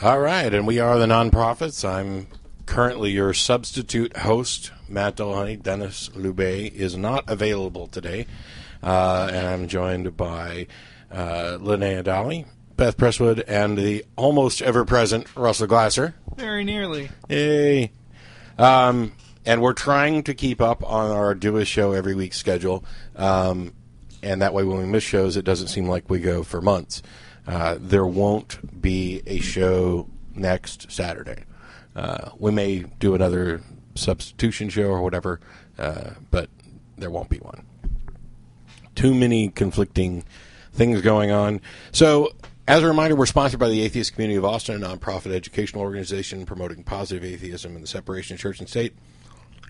All right, and we are the Nonprofits. I'm currently your substitute host, Matt Dillahunty. Dennis Loubet is not available today, and I'm joined by Linnea Dowley, Beth Presswood, and the almost ever-present Russell Glasser. Very nearly. Yay. And we're trying to keep up on our do a show every week schedule, and that way when we miss shows, it doesn't seem like we go for months. There won't be a show next Saturday. We may do another substitution show or whatever, but there won't be one. Too many conflicting things going on. So, as a reminder, we're sponsored by the Atheist Community of Austin, a nonprofit educational organization promoting positive atheism and the separation of church and state.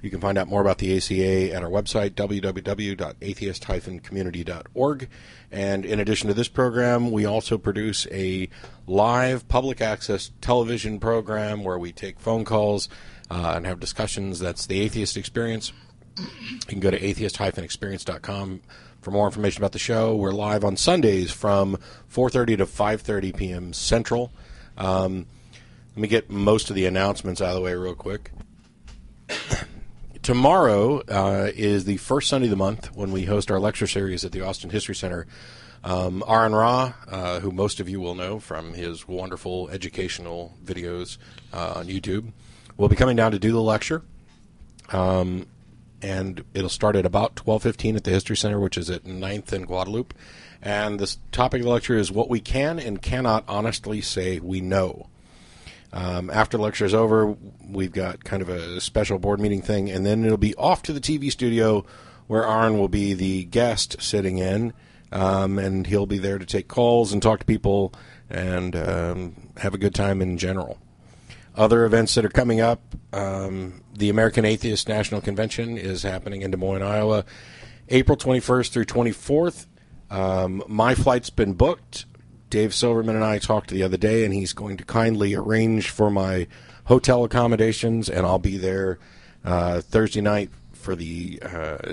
You can find out more about the ACA at our website, www.atheist-community.org. And in addition to this program, we also produce a live public access television program where we take phone calls and have discussions. That's the Atheist Experience. You can go to atheist-experience.com for more information about the show. We're live on Sundays from 4:30 to 5:30 p.m. Central. Let me get most of the announcements out of the way real quick. Tomorrow is the first Sunday of the month when we host our lecture series at the Austin History Center. Aaron Ra, who most of you will know from his wonderful educational videos on YouTube, will be coming down to do the lecture. And it'll start at about 12:15 at the History Center, which is at 9th and Guadalupe. And the topic of the lecture is what we can and cannot honestly say we know. After the lecture is over, we've got kind of a special board meeting thing, and then it'll be off to the TV studio where Aaron will be the guest sitting in, and he'll be there to take calls and talk to people and have a good time in general. Other events that are coming up, the American Atheist National Convention is happening in Des Moines, Iowa, April 21st through 24th. My flight's been booked. Dave Silverman and I talked the other day, and he's going to kindly arrange for my hotel accommodations, and I'll be there Thursday night for the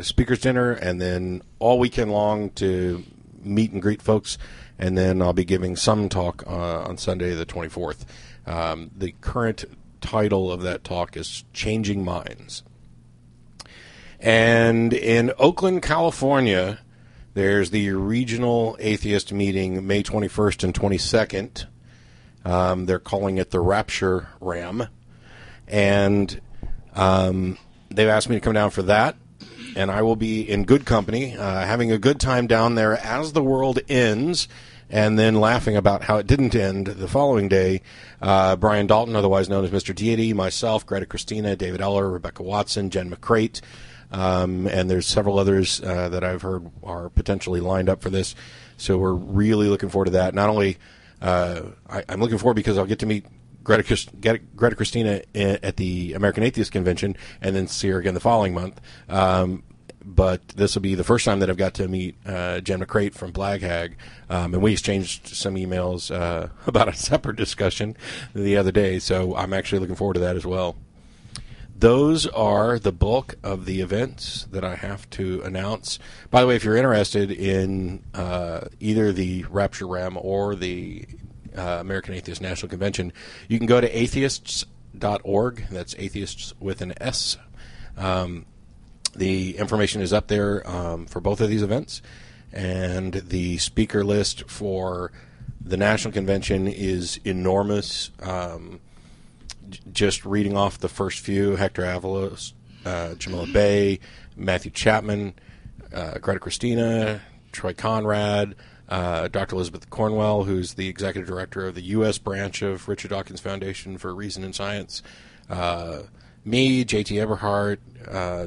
speaker's dinner, and then all weekend long to meet and greet folks, and then I'll be giving some talk on Sunday the 24th. The current title of that talk is Changing Minds. And in Oakland, California, there's the regional atheist meeting May 21st and 22nd. They're calling it the Rapture Ram. And they've asked me to come down for that. And I will be in good company, having a good time down there as the world ends, and then laughing about how it didn't end the following day. Brian Dalton, otherwise known as Mr. Deity, myself, Greta Christina, David Eller, Rebecca Watson, Jen McCrate, and there's several others that I've heard are potentially lined up for this. So we're really looking forward to that. Not only I'm looking forward because I'll get to meet Greta Christina at the American Atheist Convention and then see her again the following month. But this will be the first time that I've got to meet Jen McCrate from Black Hag. And we exchanged some emails about a separate discussion the other day. So I'm actually looking forward to that as well. Those are the bulk of the events that I have to announce. By the way, if you're interested in either the Rapture Ram or the American Atheist National Convention, you can go to atheists.org. That's atheists with an S. The information is up there for both of these events. And the speaker list for the National Convention is enormous. Just reading off the first few: Hector Avalos, Jamila Bay, Matthew Chapman, Greta Christina, Troy Conrad, Dr. Elizabeth Cornwell, who's the executive director of the U.S. branch of Richard Dawkins Foundation for Reason and Science, me, J.T. Eberhardt,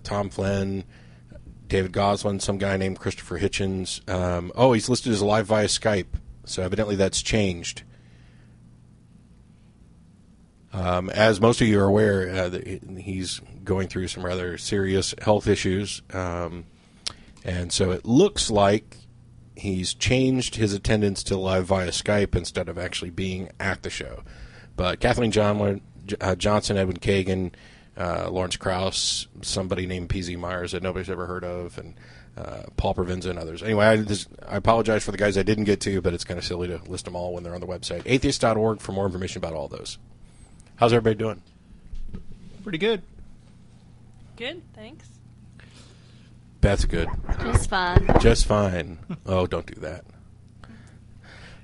Tom Flynn, David Goslin, some guy named Christopher Hitchens. He's listed as live via Skype, so evidently that's changed. As most of you are aware, he's going through some rather serious health issues, and so it looks like he's changed his attendance to live via Skype instead of actually being at the show. But Kathleen Johnson, Edwin Kagan, Lawrence Krauss, somebody named P.Z. Myers that nobody's ever heard of, and Paul Provenza and others. Anyway, I apologize for the guys I didn't get to, but it's kind of silly to list them all when they're on the website. Atheist.org for more information about all those. How's everybody doing? Pretty good. Good, thanks. Beth's good. Just fine. Just fine. Oh, don't do that.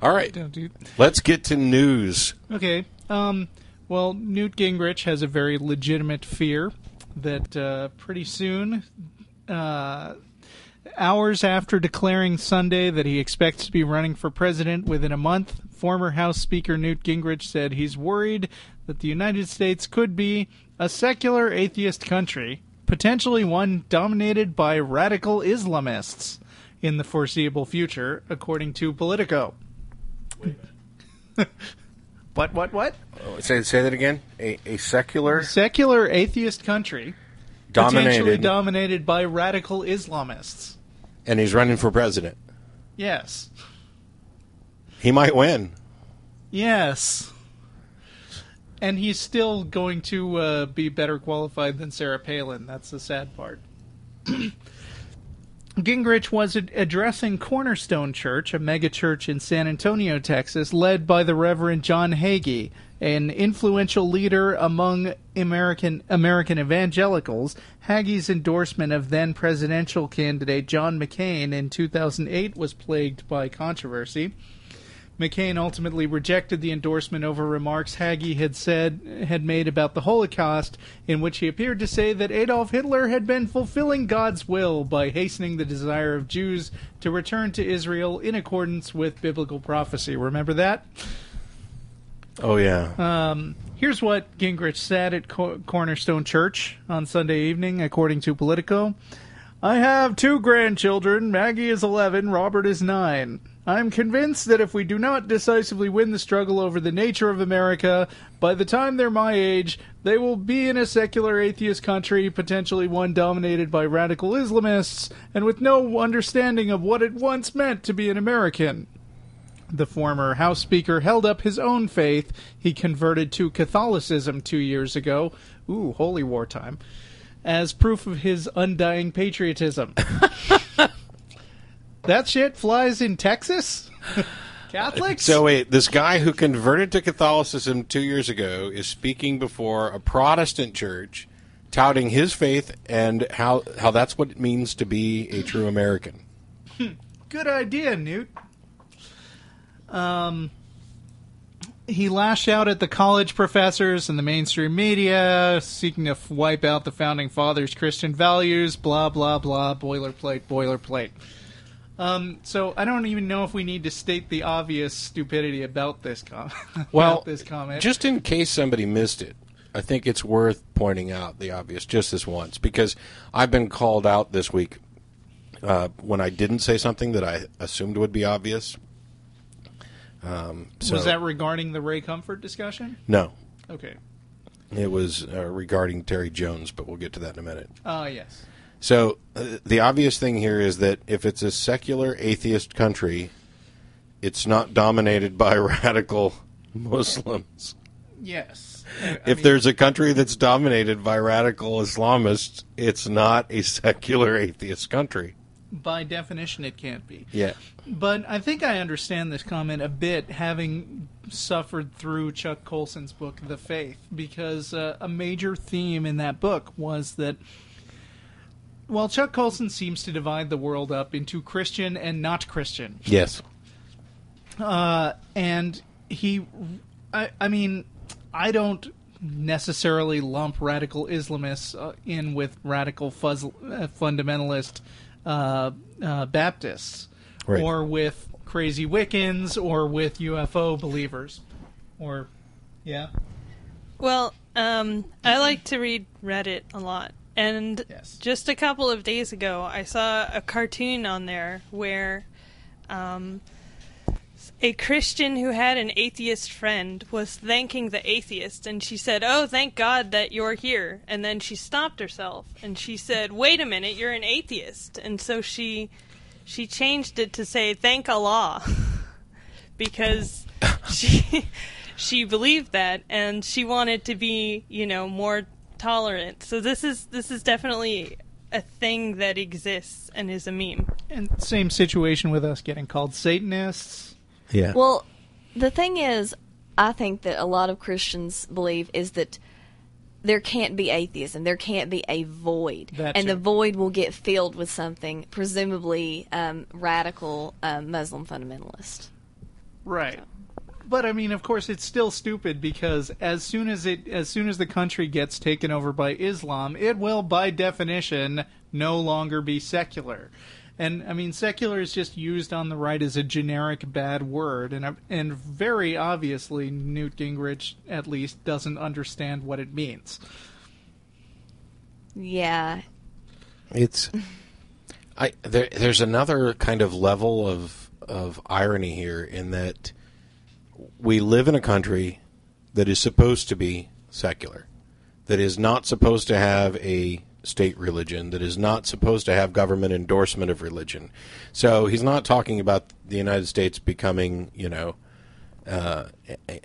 All right. Don't do. Let's get to news. Okay. Well, Newt Gingrich has a very legitimate fear that pretty soon, hours after declaring Sunday that he expects to be running for president within a month, former House Speaker Newt Gingrich said he's worried that the United States could be a secular atheist country, potentially one dominated by radical Islamists in the foreseeable future, according to Politico. What? Say that again. A secular atheist country, potentially dominated, dominated by radical Islamists. and he's running for president. Yes. He might win. Yes. And he's still going to be better qualified than Sarah Palin. That's the sad part. Gingrich was addressing Cornerstone Church, a megachurch in San Antonio, Texas, led by the Reverend John Hagee, an influential leader among American evangelicals. Hagee's endorsement of then-presidential candidate John McCain in 2008 was plagued by controversy. McCain ultimately rejected the endorsement over remarks Hagee had made about the Holocaust, in which he appeared to say that Adolf Hitler had been fulfilling God's will by hastening the desire of Jews to return to Israel in accordance with biblical prophecy. Remember that? Oh, yeah. Here's what Gingrich said at Cornerstone Church on Sunday evening, according to Politico. I have 2 grandchildren. Maggie is 11, Robert is 9. I'm convinced that if we do not decisively win the struggle over the nature of America, by the time they're my age, they will be in a secular atheist country, potentially one dominated by radical Islamists, and with no understanding of what it once meant to be an American. The former House Speaker held up his own faith. He converted to Catholicism 2 years ago. Ooh, holy war time. As proof of his undying patriotism. That shit flies in Texas? Catholics? So wait, this guy who converted to Catholicism 2 years ago is speaking before a Protestant church, touting his faith and how that's what it means to be a true American. Good idea, Newt. He lashed out at the college professors and the mainstream media, seeking to wipe out the Founding Fathers' Christian values, blah, blah, blah, boilerplate. So I don't even know if we need to state the obvious stupidity about this comment. Just in case somebody missed it, I think it's worth pointing out the obvious just this once, because I've been called out this week when I didn't say something that I assumed would be obvious. Was that regarding the Ray Comfort discussion? No. Okay. It was regarding Terry Jones, but we'll get to that in a minute. Yes. So the obvious thing here is that if it's a secular atheist country, it's not dominated by radical Muslims. Yes. If there's a country that's dominated by radical Islamists, it's not a secular atheist country. By definition, it can't be. Yeah. But I think I understand this comment a bit, having suffered through Chuck Colson's book, The Faith, because a major theme in that book was that while Chuck Colson seems to divide the world up into Christian and not Christian. Yes. And I mean, I don't necessarily lump radical Islamists in with radical fundamentalist Baptists, right, or with crazy Wiccans, or with UFO believers, or, yeah. Well, I like to read Reddit a lot. And yes, just a couple of days ago, I saw a cartoon on there where a Christian who had an atheist friend was thanking the atheist, and she said, "Oh, thank God that you're here." And then she stopped herself, and she said, "Wait a minute, you're an atheist." And so she changed it to say, "Thank Allah," because she believed that, and she wanted to be, more tolerant. So this is definitely a thing that exists and is a meme. And same situation with us getting called Satanists. Yeah. Well, the thing is, I think that a lot of Christians believe is that there can't be atheism. There can't be a void. And the void will get filled with something, presumably radical Muslim fundamentalist. Right. So. But I mean, of course, it's still stupid because as soon as the country gets taken over by Islam, it will, by definition, no longer be secular. And I mean, secular is just used on the right as a generic bad word, and very obviously, Newt Gingrich at least doesn't understand what it means. Yeah. There's another kind of level of irony here in that we live in a country that is supposed to be secular, that is not supposed to have a state religion, that is not supposed to have government endorsement of religion. So he's not talking about the United States becoming, an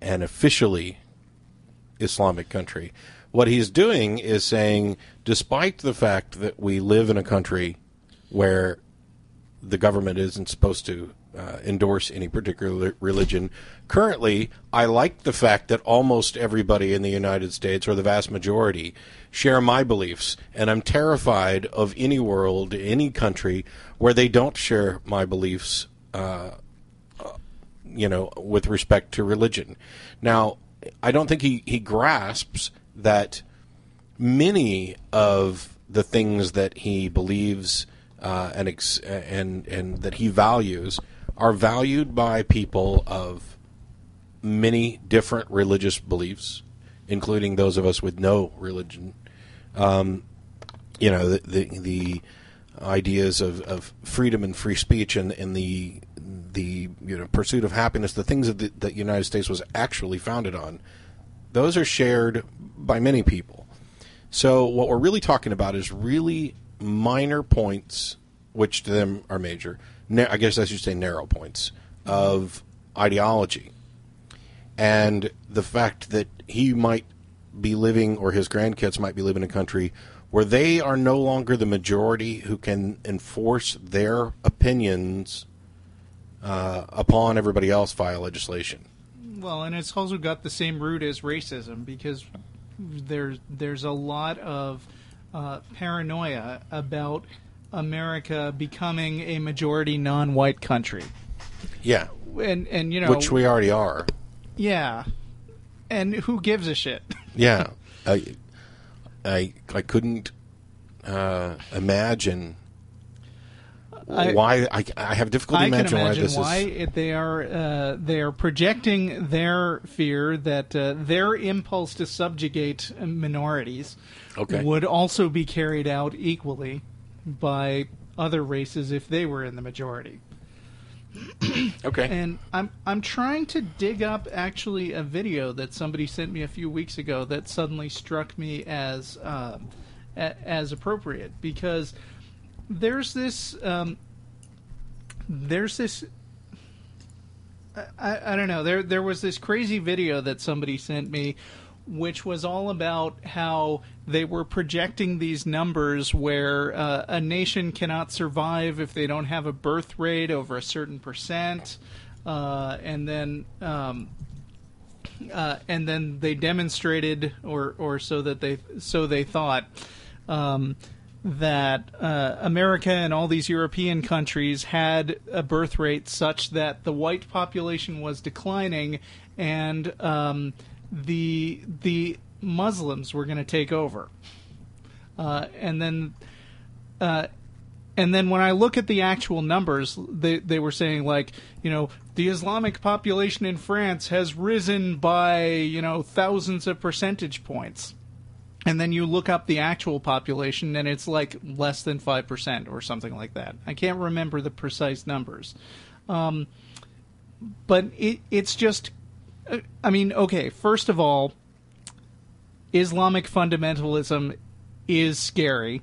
officially Islamic country. What he's doing is saying, despite the fact that we live in a country where the government isn't supposed to endorse any particular religion, currently, I like the fact that almost everybody in the United States, or the vast majority, share my beliefs, and I'm terrified of any world, any country, where they don't share my beliefs, with respect to religion. Now, I don't think he grasps that many of the things that he believes and that he values are valued by people of many different religious beliefs, including those of us with no religion. The ideas of freedom and free speech and the pursuit of happiness, the things that the United States was actually founded on, those are shared by many people. So what we're really talking about is really minor points, which to them are major. I guess I should say narrow points of ideology. And the fact that he might be living, or his grandkids might be living in a country where they are no longer the majority who can enforce their opinions upon everybody else via legislation. Well, and it's also got the same root as racism, because there's a lot of paranoia about America becoming a majority non-white country. Yeah. And which we already are. Yeah. And who gives a shit? Yeah. I couldn't imagine why. I have difficulty imagining why this is. They are projecting their fear that their impulse to subjugate minorities would also be carried out equally by other races if they were in the majority. Okay. And I'm trying to dig up actually a video that somebody sent me a few weeks ago that suddenly struck me as appropriate, because there's this I don't know, there was this crazy video that somebody sent me, which was all about how they were projecting these numbers where a nation cannot survive if they don't have a birth rate over a certain percent, and then they demonstrated, or so they thought, that America and all these European countries had a birth rate such that the white population was declining, and the Muslims were going to take over, and then when I look at the actual numbers, they were saying, like, the Islamic population in France has risen by thousands of percentage points, and then you look up the actual population and it's like less than 5% or something like that. I can't remember the precise numbers, but it's just. I mean, okay, first of all, Islamic fundamentalism is scary,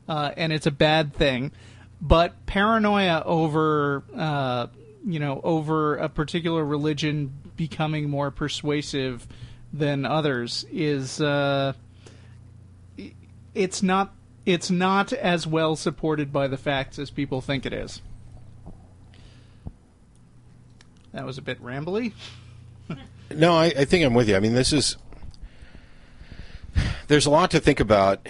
and it's a bad thing, but paranoia over, over a particular religion becoming more persuasive than others is, it's not it's not as well supported by the facts as people think it is. That was a bit rambly. No, I think I'm with you. I mean, there's a lot to think about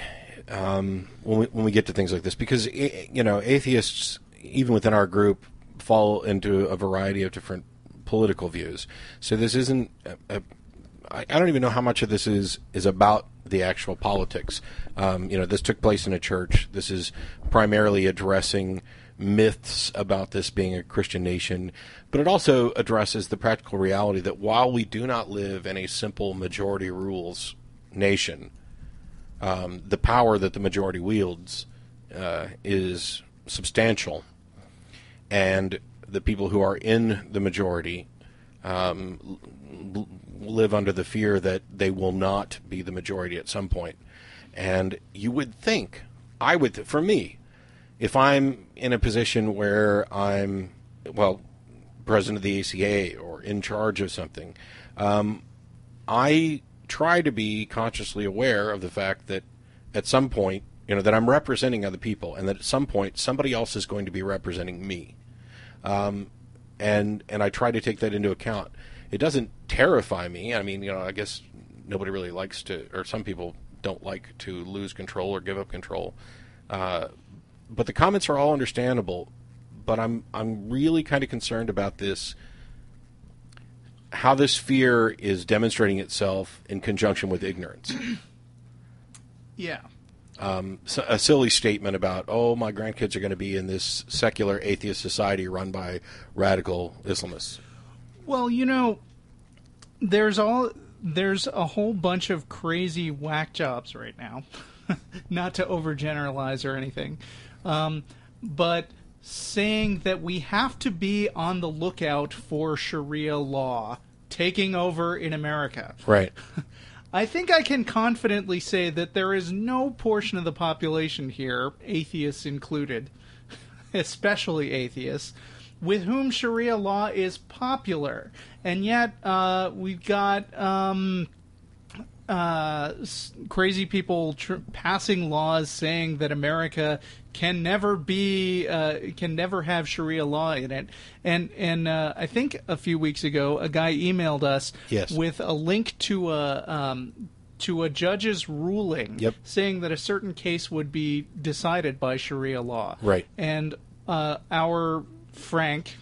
when we get to things like this, because, atheists, even within our group, fall into a variety of different political views. So this isn't I don't even know how much of this is about the actual politics. This took place in a church. This is primarily addressing myths about this being a Christian nation, but it also addresses the practical reality that while we do not live in a simple majority rules nation, the power that the majority wields is substantial, and the people who are in the majority live under the fear that they will not be the majority at some point. And you would think, for me, if I'm in a position where I'm, president of the ACA or in charge of something, I try to be consciously aware of the fact that at some point, that I'm representing other people, and that at some point somebody else is going to be representing me. And I try to take that into account. It doesn't terrify me. I mean, I guess nobody really likes to, or some people don't like to lose control or give up control. But the comments are all understandable. But I'm really kind of concerned about this, how this fear is demonstrating itself in conjunction with ignorance. Yeah. So a silly statement about, my grandkids are going to be in this secular atheist society run by radical Islamists. Well, there's a whole bunch of crazy whack jobs right now. Not to overgeneralize or anything, but saying that we have to be on the lookout for Sharia law taking over in America. Right. I think I can confidently say that there is no portion of the population here, atheists included, especially atheists, with whom Sharia law is popular. And yet we've got crazy people passing laws saying that America can never have Sharia law in it. And I think a few weeks ago, a guy emailed us with a link to a judge's ruling saying that a certain case would be decided by Sharia law. Right. And our Frank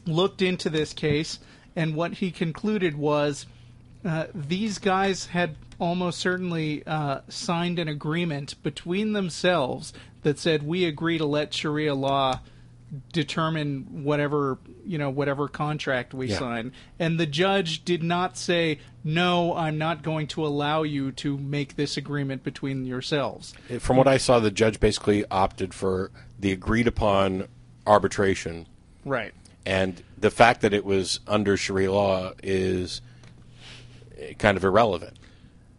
looked into this case, and what he concluded was these guys had almost certainly signed an agreement between themselves that said, we agree to let Sharia law determine whatever contract we sign. And the judge did not say, no, I'm not going to allow you to make this agreement between yourselves. From what I saw, the judge basically opted for the agreed upon arbitration. Right. And the fact that it was under Sharia law is kind of irrelevant.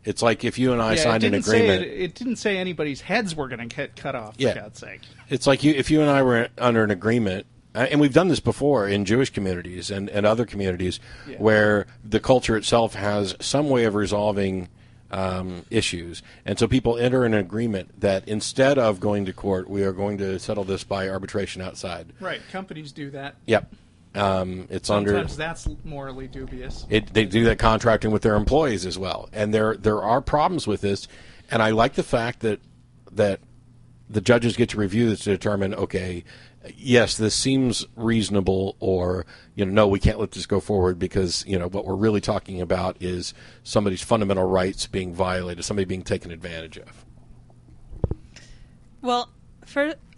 It's like if you and I signed an agreement. It didn't say anybody's heads were going to get cut off, for God's sake. It's like if you and I were under an agreement, and we've done this before in Jewish communities and other communities where the culture itself has some way of resolving issues. And so people enter an agreement that instead of going to court, we are going to settle this by arbitration outside. Right. Companies do that. Yep. Sometimes that's morally dubious. They do that contracting with their employees as well, and there are problems with this. And I like the fact that the judges get to review this to determine, okay, yes, this seems reasonable, or no, we can't let this go forward because what we're really talking about is somebody's fundamental rights being violated, somebody being taken advantage of. Well,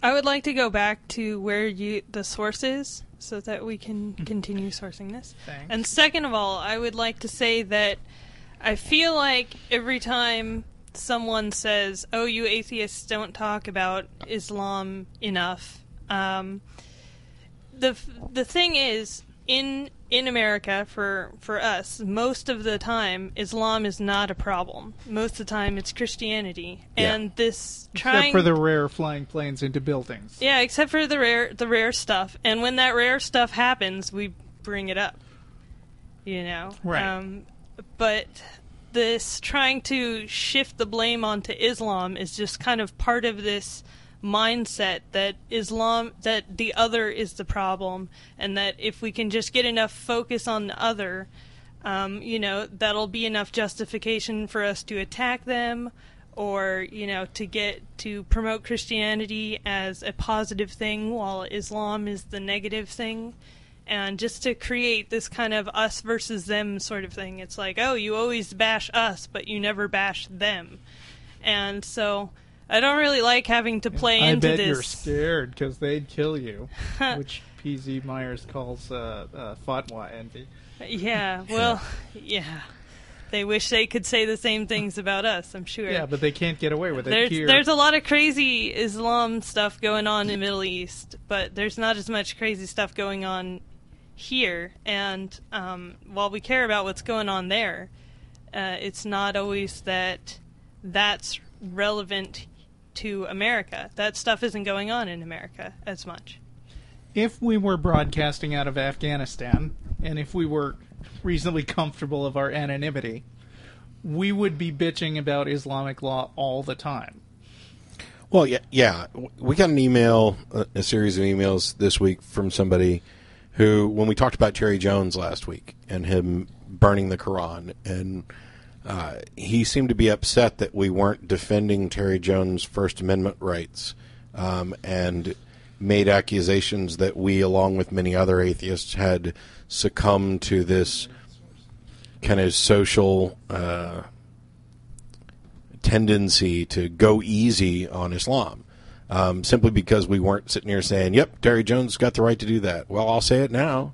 I would like to go back to where the source is, so that we can continue sourcing this. Thanks. And second of all, I would like to say that I feel like every time someone says, "Oh, you atheists don't talk about Islam enough," the thing is, in America, for us, most of the time, Islam is not a problem. Most of the time, it's Christianity, and except for the rare flying planes into buildings. Yeah, except for the rare stuff, and when that rare stuff happens, we bring it up. Right. But this trying to shift the blame onto Islam is just kind of part of this mindset that that the other is the problem, and that if we can just get enough focus on the other, that'll be enough justification for us to attack them, or, to promote Christianity as a positive thing while Islam is the negative thing. And just to create this kind of us versus them sort of thing. It's like, oh, you always bash us, but you never bash them. And so I don't really like having to play into this. I bet you're scared because they'd kill you, which P.Z. Myers calls fatwa envy. Yeah, well, yeah. They wish they could say the same things about us, I'm sure. Yeah, but they can't get away with it here. There's a lot of crazy Islam stuff going on in the Middle East, but there's not as much crazy stuff going on here. And while we care about what's going on there, it's not always that's relevant to America. That stuff isn't going on in America as much. If we were broadcasting out of Afghanistan, and if we were reasonably comfortable of our anonymity, we would be bitching about Islamic law all the time. Well, yeah. We got an email, a series of emails this week from somebody who, when we talked about Terry Jones last week and him burning the Quran, and he seemed to be upset that we weren't defending Terry Jones' First Amendment rights, and made accusations that we, along with many other atheists, had succumbed to this kind of social tendency to go easy on Islam. Simply because we weren't sitting here saying, yep, Terry Jones got the right to do that. Well, I'll say it now.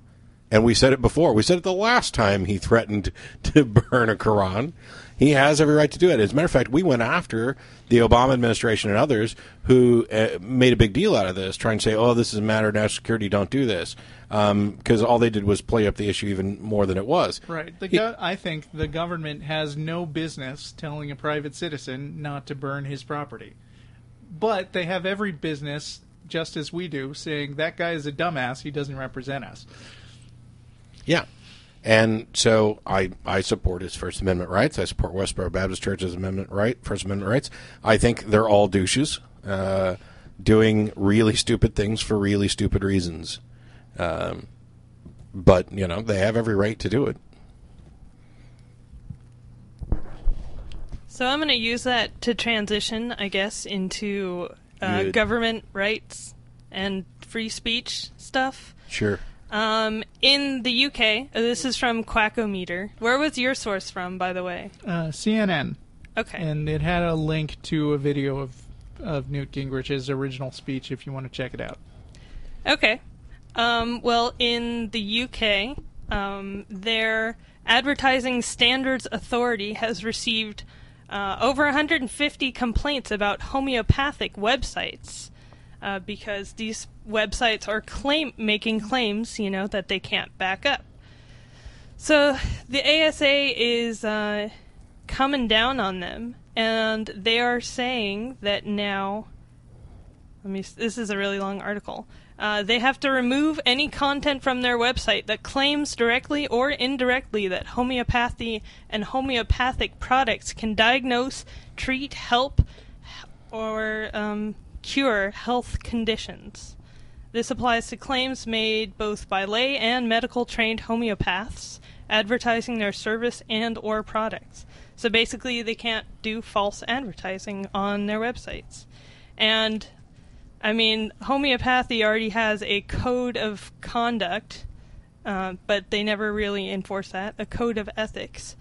And we said it before. We said it the last time he threatened to burn a Quran. He has every right to do it. As a matter of fact, we went after the Obama administration and others who made a big deal out of this, trying to say, oh, this is a matter of national security, don't do this. Because all they did was play up the issue even more than it was. Right. I think the government has no business telling a private citizen not to burn his property. But they have every business, just as we do, saying that guy is a dumbass, he doesn't represent us. Yeah. And so I support his First Amendment rights. I support Westboro Baptist Church's First Amendment rights. I think they're all douches doing really stupid things for really stupid reasons. But, they have every right to do it. So I'm going to use that to transition, I guess, into government rights and free speech stuff. Sure. In the UK, this is from Quackometer. Where was your source from, by the way? CNN. Okay. And it had a link to a video of Newt Gingrich's original speech if you want to check it out. Okay. Well, in the UK, their Advertising Standards Authority has received over 150 complaints about homeopathic websites. Because these websites are making claims, that they can't back up. So the ASA is coming down on them, and they are saying that now. This is a really long article. They have to remove any content from their website that claims directly or indirectly that homeopathy and homeopathic products can diagnose, treat, help, or cure health conditions. This applies to claims made both by lay and medical trained homeopaths advertising their service and or products. So basically they can't do false advertising on their websites. And homeopathy already has a code of conduct, but they never really enforce that, a code of ethics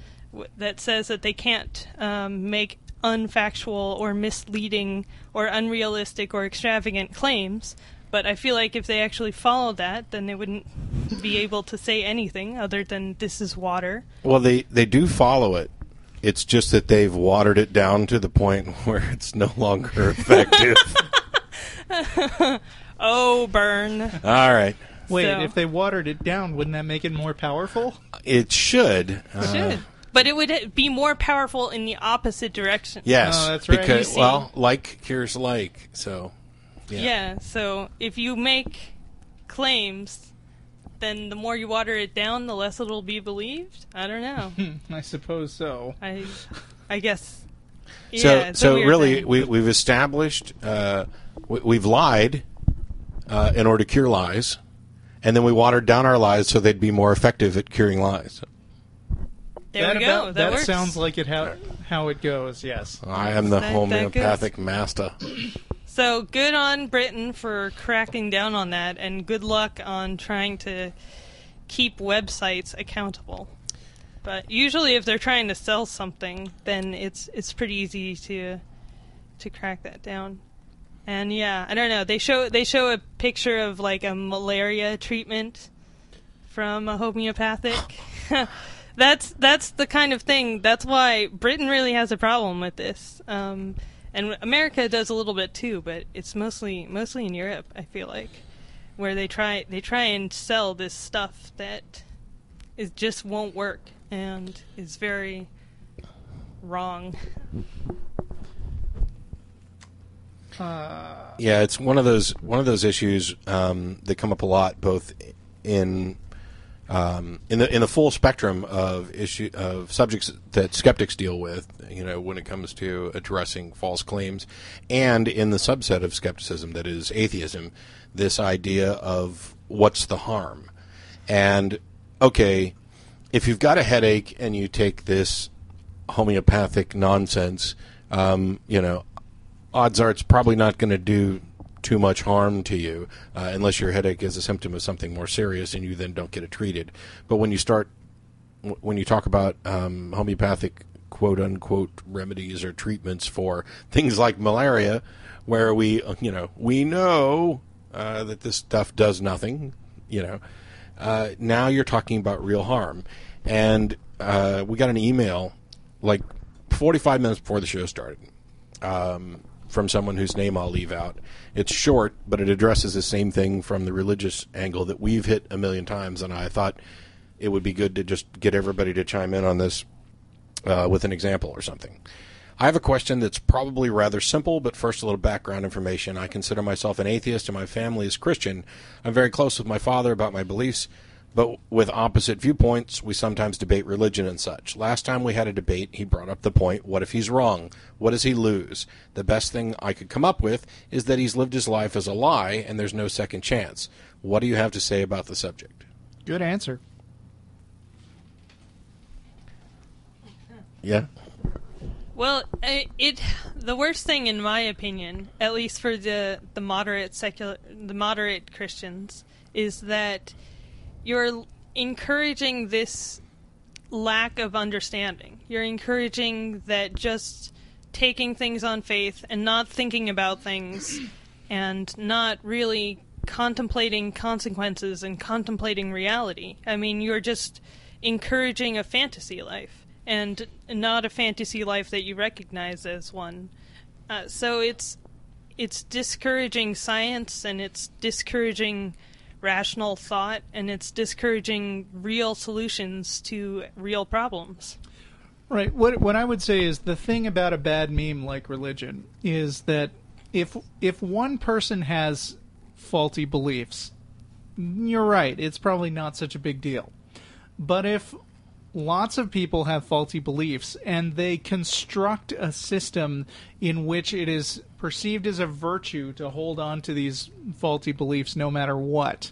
that says that they can't make unfactual or misleading or unrealistic or extravagant claims. But I feel like if they actually followed that, then they wouldn't be able to say anything other than this is water. Well, they do follow it. It's just that they've watered it down to the point where it's no longer effective. Oh, burn. All right. Wait, if they watered it down, wouldn't that make it more powerful? It should. It should. But it would be more powerful in the opposite direction. Yes. Oh, that's right. Because, like cures like. So, yeah. So if you make claims then the more you water it down, the less it'll be believed. I don't know. I suppose so. I guess. Yeah, so really, we've established we've lied in order to cure lies, and then we watered down our lies so they'd be more effective at curing lies. There we go. That works. Sounds like how it goes. Yes. I am the homeopathic master. So good on Britain for cracking down on that, and good luck on trying to keep websites accountable. But usually, if they're trying to sell something, then it's pretty easy to crack that down. And yeah, I don't know. They show a picture of like a malaria treatment from a homeopathic. That's the kind of thing. That's why Britain really has a problem with this. And America does a little bit too, but it's mostly in Europe, I feel like, where they try and sell this stuff that just won't work and is very wrong. Yeah, it's one of those issues that come up a lot, both in the full spectrum of subjects that skeptics deal with, when it comes to addressing false claims, and in the subset of skepticism that is atheism, this idea of what's the harm. And okay, if you've got a headache and you take this homeopathic nonsense, odds are it's probably not going to do too much harm to you unless your headache is a symptom of something more serious and you then don't get it treated. But when you talk about homeopathic quote-unquote remedies or treatments for things like malaria, where we know that this stuff does nothing, now you're talking about real harm. And we got an email like 45 minutes before the show started from someone whose name I'll leave out. It's short, but it addresses the same thing from the religious angle that we've hit a million times, and I thought it would be good to just get everybody to chime in on this with an example or something. I have a question that's probably rather simple, but first a little background information. I consider myself an atheist and my family is Christian. I'm very close with my father about my beliefs, but with opposite viewpoints, we sometimes debate religion and such. Last time we had a debate, he brought up the point, what if he's wrong? What does he lose? The best thing I could come up with is that he's lived his life as a lie and there's no second chance. What do you have to say about the subject? Good answer. Yeah? Well, the worst thing, in my opinion, at least for the moderate Christians, is that you're encouraging this lack of understanding. You're encouraging that just taking things on faith and not thinking about things and not really contemplating consequences and contemplating reality. I mean, you're just encouraging a fantasy life and not a fantasy life that you recognize as one. So it's discouraging science, and it's discouraging rational thought, and it's discouraging real solutions to real problems. Right. What I would say is the thing about a bad meme like religion is that if one person has faulty beliefs, you're right, it's probably not such a big deal. But if lots of people have faulty beliefs and they construct a system in which it is perceived as a virtue to hold on to these faulty beliefs no matter what,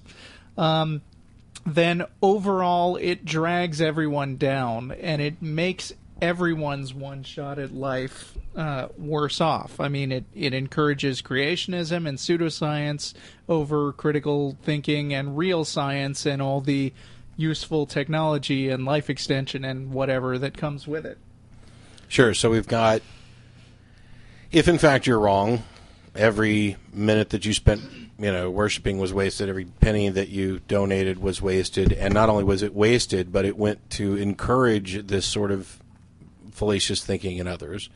then overall it drags everyone down and it makes everyone's one shot at life worse off. I mean, it encourages creationism and pseudoscience over critical thinking and real science and all the useful technology and life extension and whatever that comes with it. Sure. So we've got, if in fact you're wrong, every minute that you spent, worshiping was wasted. Every penny that you donated was wasted. And not only was it wasted, but it went to encourage this sort of fallacious thinking in others.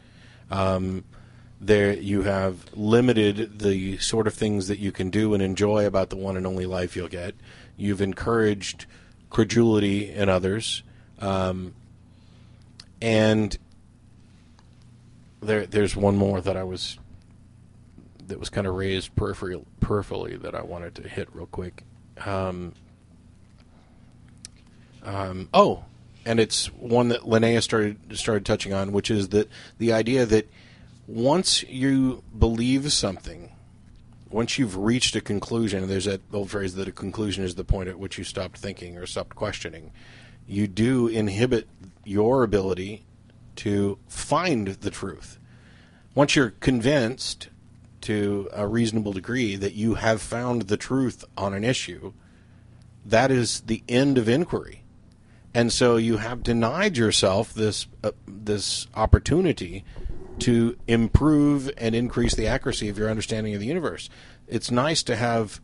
There you have limited the sort of things that you can do and enjoy about the one and only life you'll get. You've encouraged credulity in others, and there's one more that was kind of raised peripherally that I wanted to hit real quick. and it's one that Linnea started touching on, which is that the idea that once you believe something, once you've reached a conclusion, there's that old phrase that a conclusion is the point at which you stopped thinking or stopped questioning, you do inhibit your ability to find the truth. Once you're convinced to a reasonable degree that you have found the truth on an issue, that is the end of inquiry. And so you have denied yourself this opportunity to improve and increase the accuracy of your understanding of the universe. It's nice to have,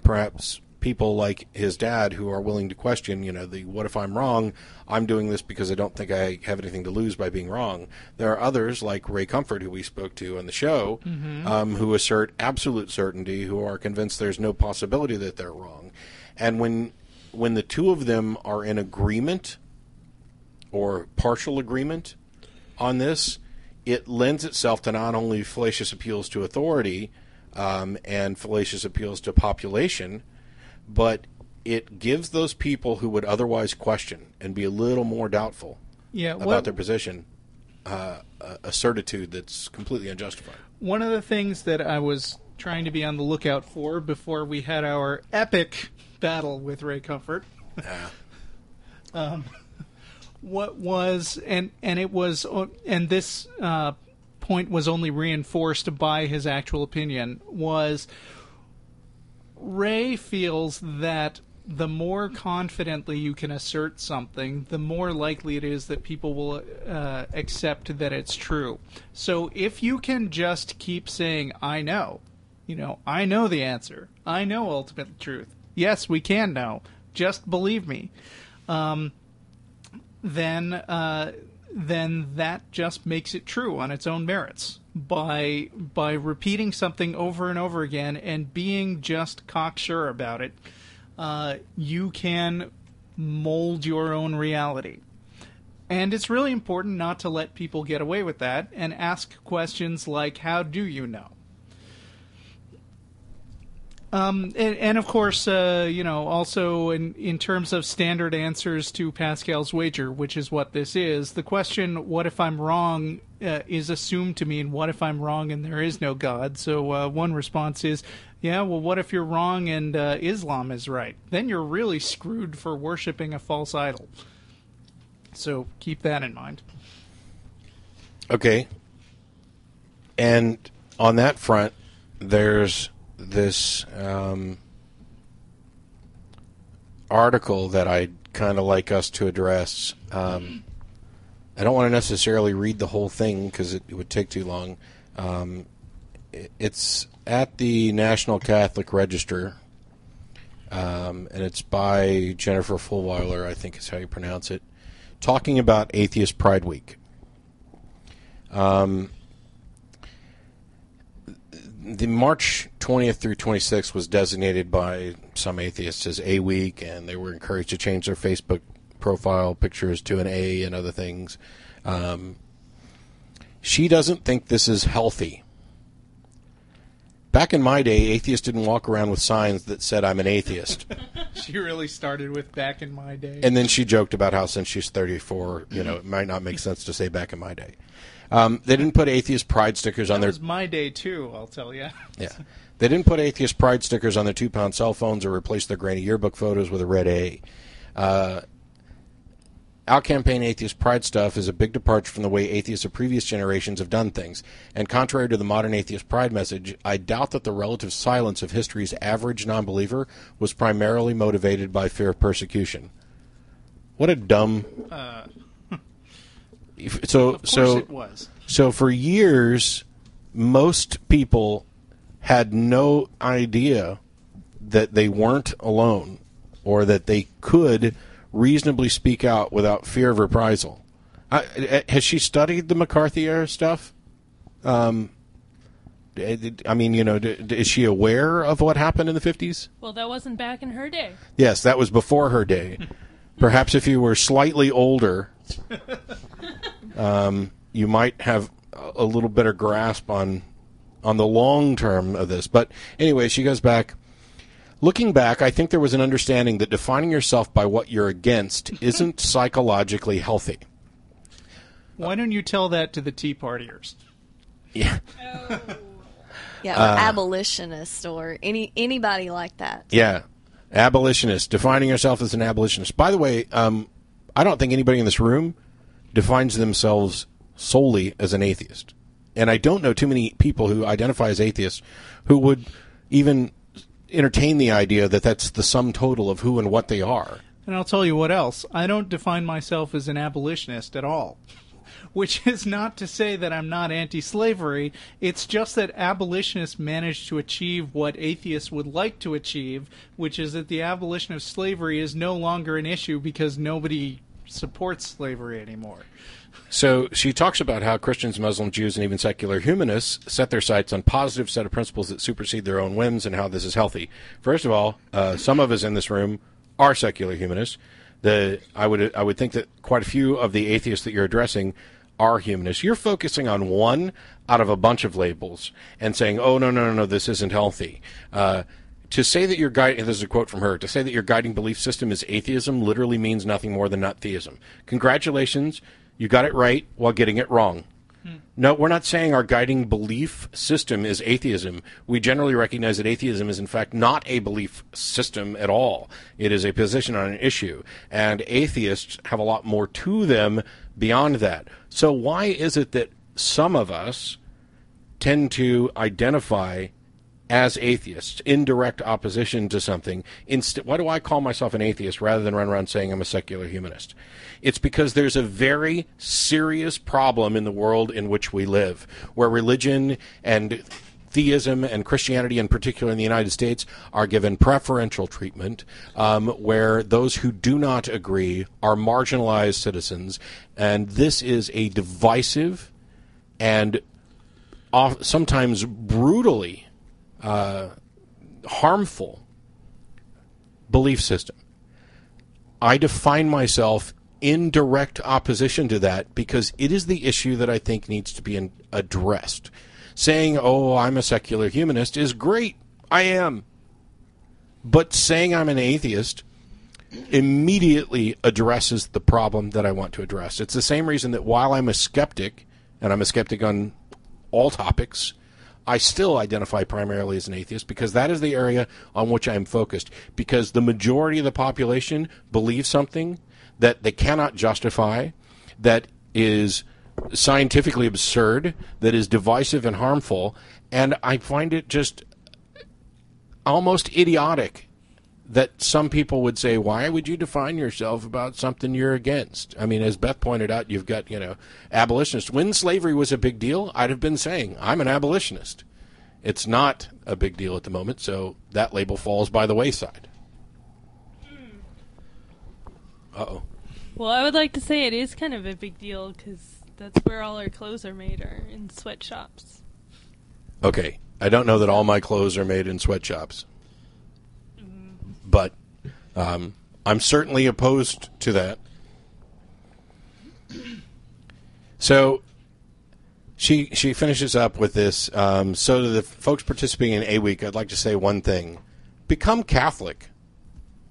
perhaps people like his dad who are willing to question, the what if I'm wrong? I'm doing this because I don't think I have anything to lose by being wrong. There are others like Ray Comfort, who we spoke to on the show, who assert absolute certainty, who are convinced there's no possibility that they're wrong. And when the two of them are in agreement or partial agreement on this, it lends itself to not only fallacious appeals to authority and fallacious appeals to population, but it gives those people who would otherwise question and be a little more doubtful about their position a certitude that's completely unjustified. One of the things that I was trying to be on the lookout for before we had our epic battle with Ray Comfort. What was and this point was only reinforced by his actual opinion, was Ray feels that the more confidently you can assert something, the more likely it is that people will accept that it's true. So if you can just keep saying, I know the answer, I know ultimate truth, yes, we can know, just believe me, then that just makes it true on its own merits. By repeating something over and over again and being just cocksure about it, you can mold your own reality. And it's really important not to let people get away with that and ask questions like, how do you know? And of course, also in terms of standard answers to Pascal's wager, which is what this is, the question, what if I'm wrong, is assumed to mean, what if I'm wrong and there is no God? So one response is, what if you're wrong and Islam is right? Then you're really screwed for worshiping a false idol. So keep that in mind. Okay. And on that front, there's this article that I'd kind of like us to address. I don't want to necessarily read the whole thing because it would take too long. It's at the National Catholic Register, and it's by Jennifer Fulwiler, I think is how you pronounce it, talking about Atheist Pride Week. The March 20th through 26th was designated by some atheists as A Week, and they were encouraged to change their Facebook profile pictures to an A and other things. She doesn't think this is healthy. Back in my day, atheists didn't walk around with signs that said, I'm an atheist. She really started with back in my day. And then she joked about how since she's 34, it might not make sense to say back in my day. They didn't put atheist pride stickers on their... That was my day, too, I'll tell you. Yeah. They didn't put atheist pride stickers on their 2-pound cell phones or replace their grainy yearbook photos with a red A. Our campaign Atheist Pride stuff is a big departure from the way atheists of previous generations have done things. And contrary to the modern atheist pride message, I doubt that the relative silence of history's average non-believer was primarily motivated by fear of persecution. What a dumb... Of course it was. So for years, most people had no idea that they weren't alone or that they could reasonably speak out without fear of reprisal. Has she studied the McCarthy era stuff? Is she aware of what happened in the 50s? Well, that wasn't back in her day. Yes, that was before her day. Perhaps if you were slightly older, you might have a little better grasp on the long term of this. But anyway, she goes back. Looking back, I think there was an understanding that defining yourself by what you're against isn't psychologically healthy. Why don't you tell that to the Tea Partiers? Yeah. Oh. Yeah, or abolitionists or anybody like that. Yeah. Abolitionist. Defining yourself as an abolitionist. By the way, I don't think anybody in this room defines themselves solely as an atheist. And I don't know too many people who identify as atheists who would even entertain the idea that that's the sum total of who and what they are. And I'll tell you what else. I don't define myself as an abolitionist at all. Which is not to say that I'm not anti-slavery. It's just that abolitionists managed to achieve what atheists would like to achieve, which is that the abolition of slavery is no longer an issue because nobody supports slavery anymore. So she talks about how Christians, Muslims, Jews, and even secular humanists set their sights on positive set of principles that supersede their own whims and how this is healthy. First of all, some of us in this room are secular humanists. I would think that quite a few of the atheists that you're addressing are humanists. You're focusing on one out of a bunch of labels and saying, oh, no, this isn't healthy. To say that your guiding, this is a quote from her, to say that your guiding belief system is atheism literally means nothing more than not theism. Congratulations, you got it right while getting it wrong. No, we're not saying our guiding belief system is atheism. We generally recognize that atheism is, in fact, not a belief system at all. It is a position on an issue. And atheists have a lot more to them beyond that. So why is it that some of us tend to identify as atheists in direct opposition to something? Why do I call myself an atheist rather than run around saying I'm a secular humanist? It's because there's a very serious problem in the world in which we live, where religion and theism and Christianity in particular in the United States are given preferential treatment, where those who do not agree are marginalized citizens. And this is a divisive and sometimes brutally harmful belief system. I define myself in direct opposition to that because it is the issue that I think needs to be addressed. Saying, oh, I'm a secular humanist is great. I am. But saying I'm an atheist immediately addresses the problem that I want to address. It's the same reason that while I'm a skeptic, and I'm a skeptic on all topics, I still identify primarily as an atheist because that is the area on which I'm focused. Because the majority of the population believes something that they cannot justify, that is scientifically absurd, that is divisive and harmful, and I find it just almost idiotic that some people would say, why would you define yourself about something you're against? I mean, as Beth pointed out, you've got, abolitionists. When slavery was a big deal, I'd have been saying, I'm an abolitionist. It's not a big deal at the moment, so that label falls by the wayside. Uh-oh. Well, I would like to say it is kind of a big deal because that's where all our clothes are made, are in sweatshops. Okay. I don't know that all my clothes are made in sweatshops. But I'm certainly opposed to that. So she finishes up with this. So to the folks participating in A Week, I'd like to say one thing. Become Catholic.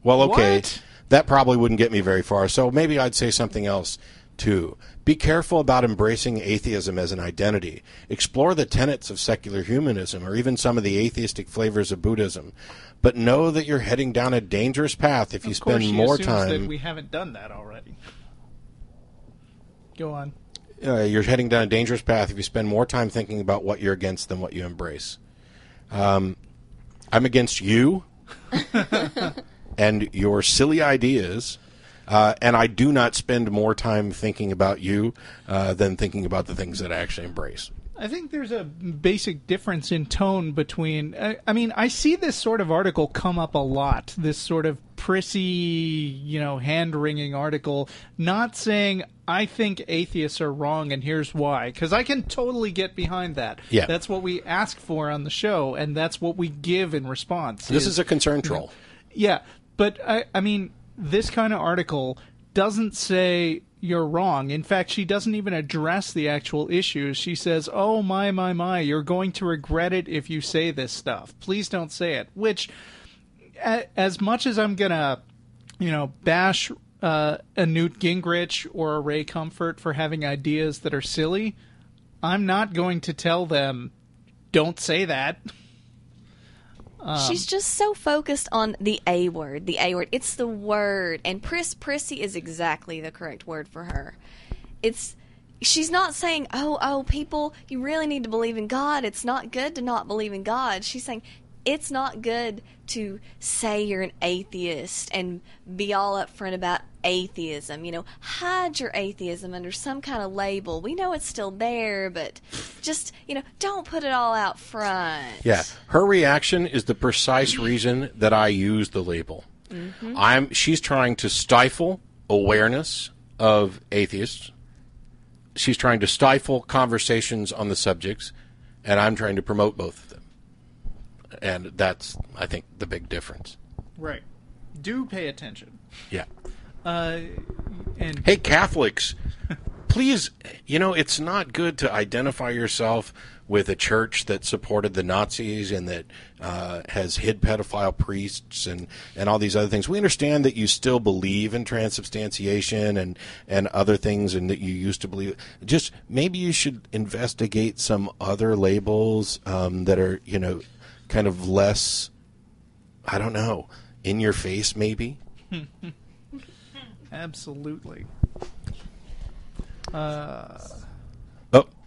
Well, okay. What? That probably wouldn't get me very far. So maybe I'd say something else, too. Be careful about embracing atheism as an identity. Explore the tenets of secular humanism or even some of the atheistic flavors of Buddhism. But know that you're heading down a dangerous path if you spend more time... that we haven't done that already. Go on. You're heading down a dangerous path if you spend more time thinking about what you're against than what you embrace. I'm against you and your silly ideas... and I do not spend more time thinking about you than thinking about the things that I actually embrace. I think there's a basic difference in tone between... I see this sort of article come up a lot, this sort of prissy, hand-wringing article, not saying, I think atheists are wrong and here's why, because I can totally get behind that. Yeah. That's what we ask for on the show, and that's what we give in response. This is a concern troll. Yeah, but, this kind of article doesn't say you're wrong. In fact, she doesn't even address the actual issues. She says, oh, my, you're going to regret it if you say this stuff. Please don't say it. Which, as much as I'm gonna, bash a Newt Gingrich or a Ray Comfort for having ideas that are silly, I'm not going to tell them, don't say that. She's just so focused on the A word. The A word. It's the word. And prissy is exactly the correct word for her. She's not saying, oh, people, you really need to believe in God. It's not good to not believe in God. She's saying, it's not good to say you're an atheist and be all upfront about atheism. Hide your atheism under some kind of label. We know it's still there, but just, don't put it all out front. Yeah. Her reaction is the precise reason that I use the label. Mm-hmm. She's trying to stifle awareness of atheists. She's trying to stifle conversations on the subjects, and I'm trying to promote both of them. And that's, I think, the big difference. Right. Do pay attention. Yeah. And hey, Catholics, please, it's not good to identify yourself with a church that supported the Nazis and that has hid pedophile priests and all these other things. We understand that you still believe in transubstantiation and other things and that you used to believe. Just maybe you should investigate some other labels that are, kind of less, I don't know, in your face maybe. Absolutely.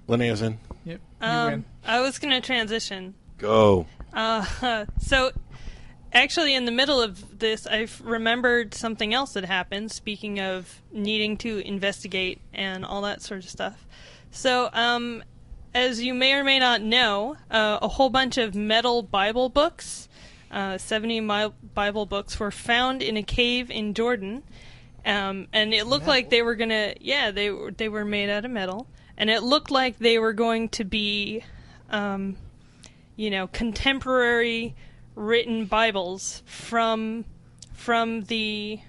Linnea's in. Yep. You win. I was going to transition. Go. So, actually, in the middle of this, I've remembered something else that happened, speaking of needing to investigate and all that sort of stuff. So, as you may or may not know, a whole bunch of metal Bible books, 70 Bible books, were found in a cave in Jordan. And it looked like they were going to, they were made out of metal. And it looked like they were going to be, contemporary written Bibles from the,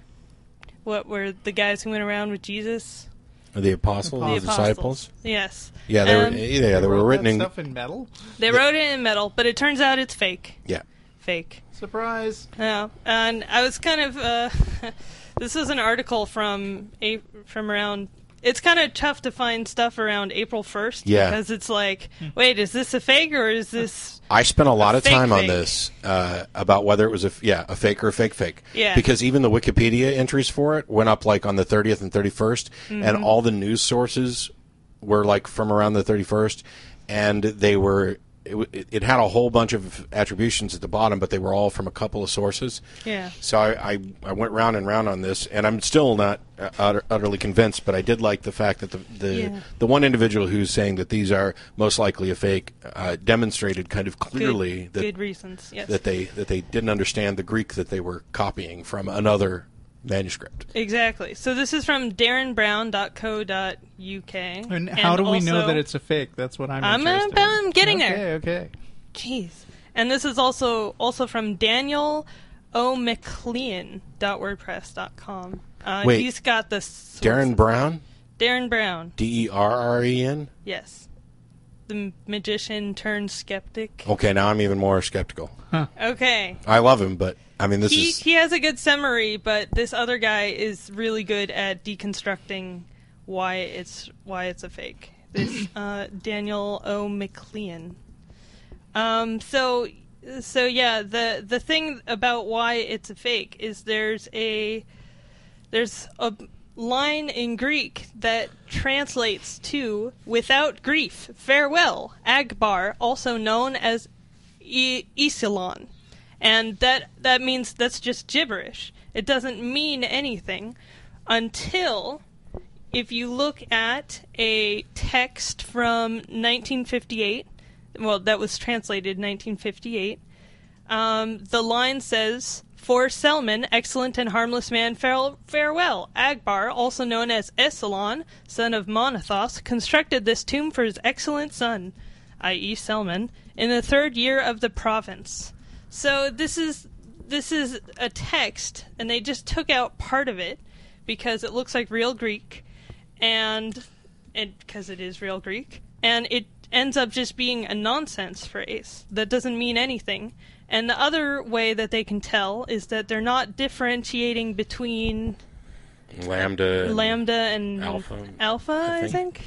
what were the guys who went around with Jesus? The apostles, the disciples. Yes. Yeah, they were written in stuff in metal. They wrote it in metal, but it turns out it's fake. Yeah. Fake. Surprise. Yeah, and I was kind of. This is an article from around. It's kind of tough to find stuff around April 1st. Yeah. Because it's like, wait, is this a fake or is this? I spent a lot of time fake? on this about whether it was a fake or a fake. Yeah. Because even the Wikipedia entries for it went up like on the 30th and 31st, and all the news sources were like from around the 31st, and they were. It had a whole bunch of attributions at the bottom, but they were all from a couple of sources. Yeah. So I went round and round on this, and I'm still not utterly convinced, but I did like the fact that the one individual who's saying that these are most likely a fake demonstrated kind of clearly good reasons. Yes. that they didn't understand the Greek that they were copying from another manuscript. Exactly. So this is from darrenbrown.co.uk. And how do we know that it's a fake? That's what I'm interested in. I'm getting there. Okay. Jeez. And this is also from DanielO'McLean.wordpress.com. Wait, he's got the sources. Darren Brown? Darren Brown. Derren? Yes. The magician turned skeptic. Okay, now I'm even more skeptical. Huh. Okay. I love him, but I mean, He has a good summary, but this other guy is really good at deconstructing why it's a fake. This Daniel O'McLean. So yeah, the thing about why it's a fake is there's a line in Greek that translates to "without grief, farewell, Agbar," also known as Isilon. And that means that's just gibberish. It doesn't mean anything until if you look at a text from 1958, well, that was translated in 1958, the line says, "For Selman, excellent and harmless man, farewell. Agbar, also known as Esilon, son of Monothos, constructed this tomb for his excellent son," i.e. Selman, "in the 3rd year of the province." So this is a text, and they just took out part of it because it looks like real Greek, and because it is real Greek, and it ends up just being a nonsense phrase that doesn't mean anything. And the other way that they can tell is that they're not differentiating between Lambda and alpha, I think.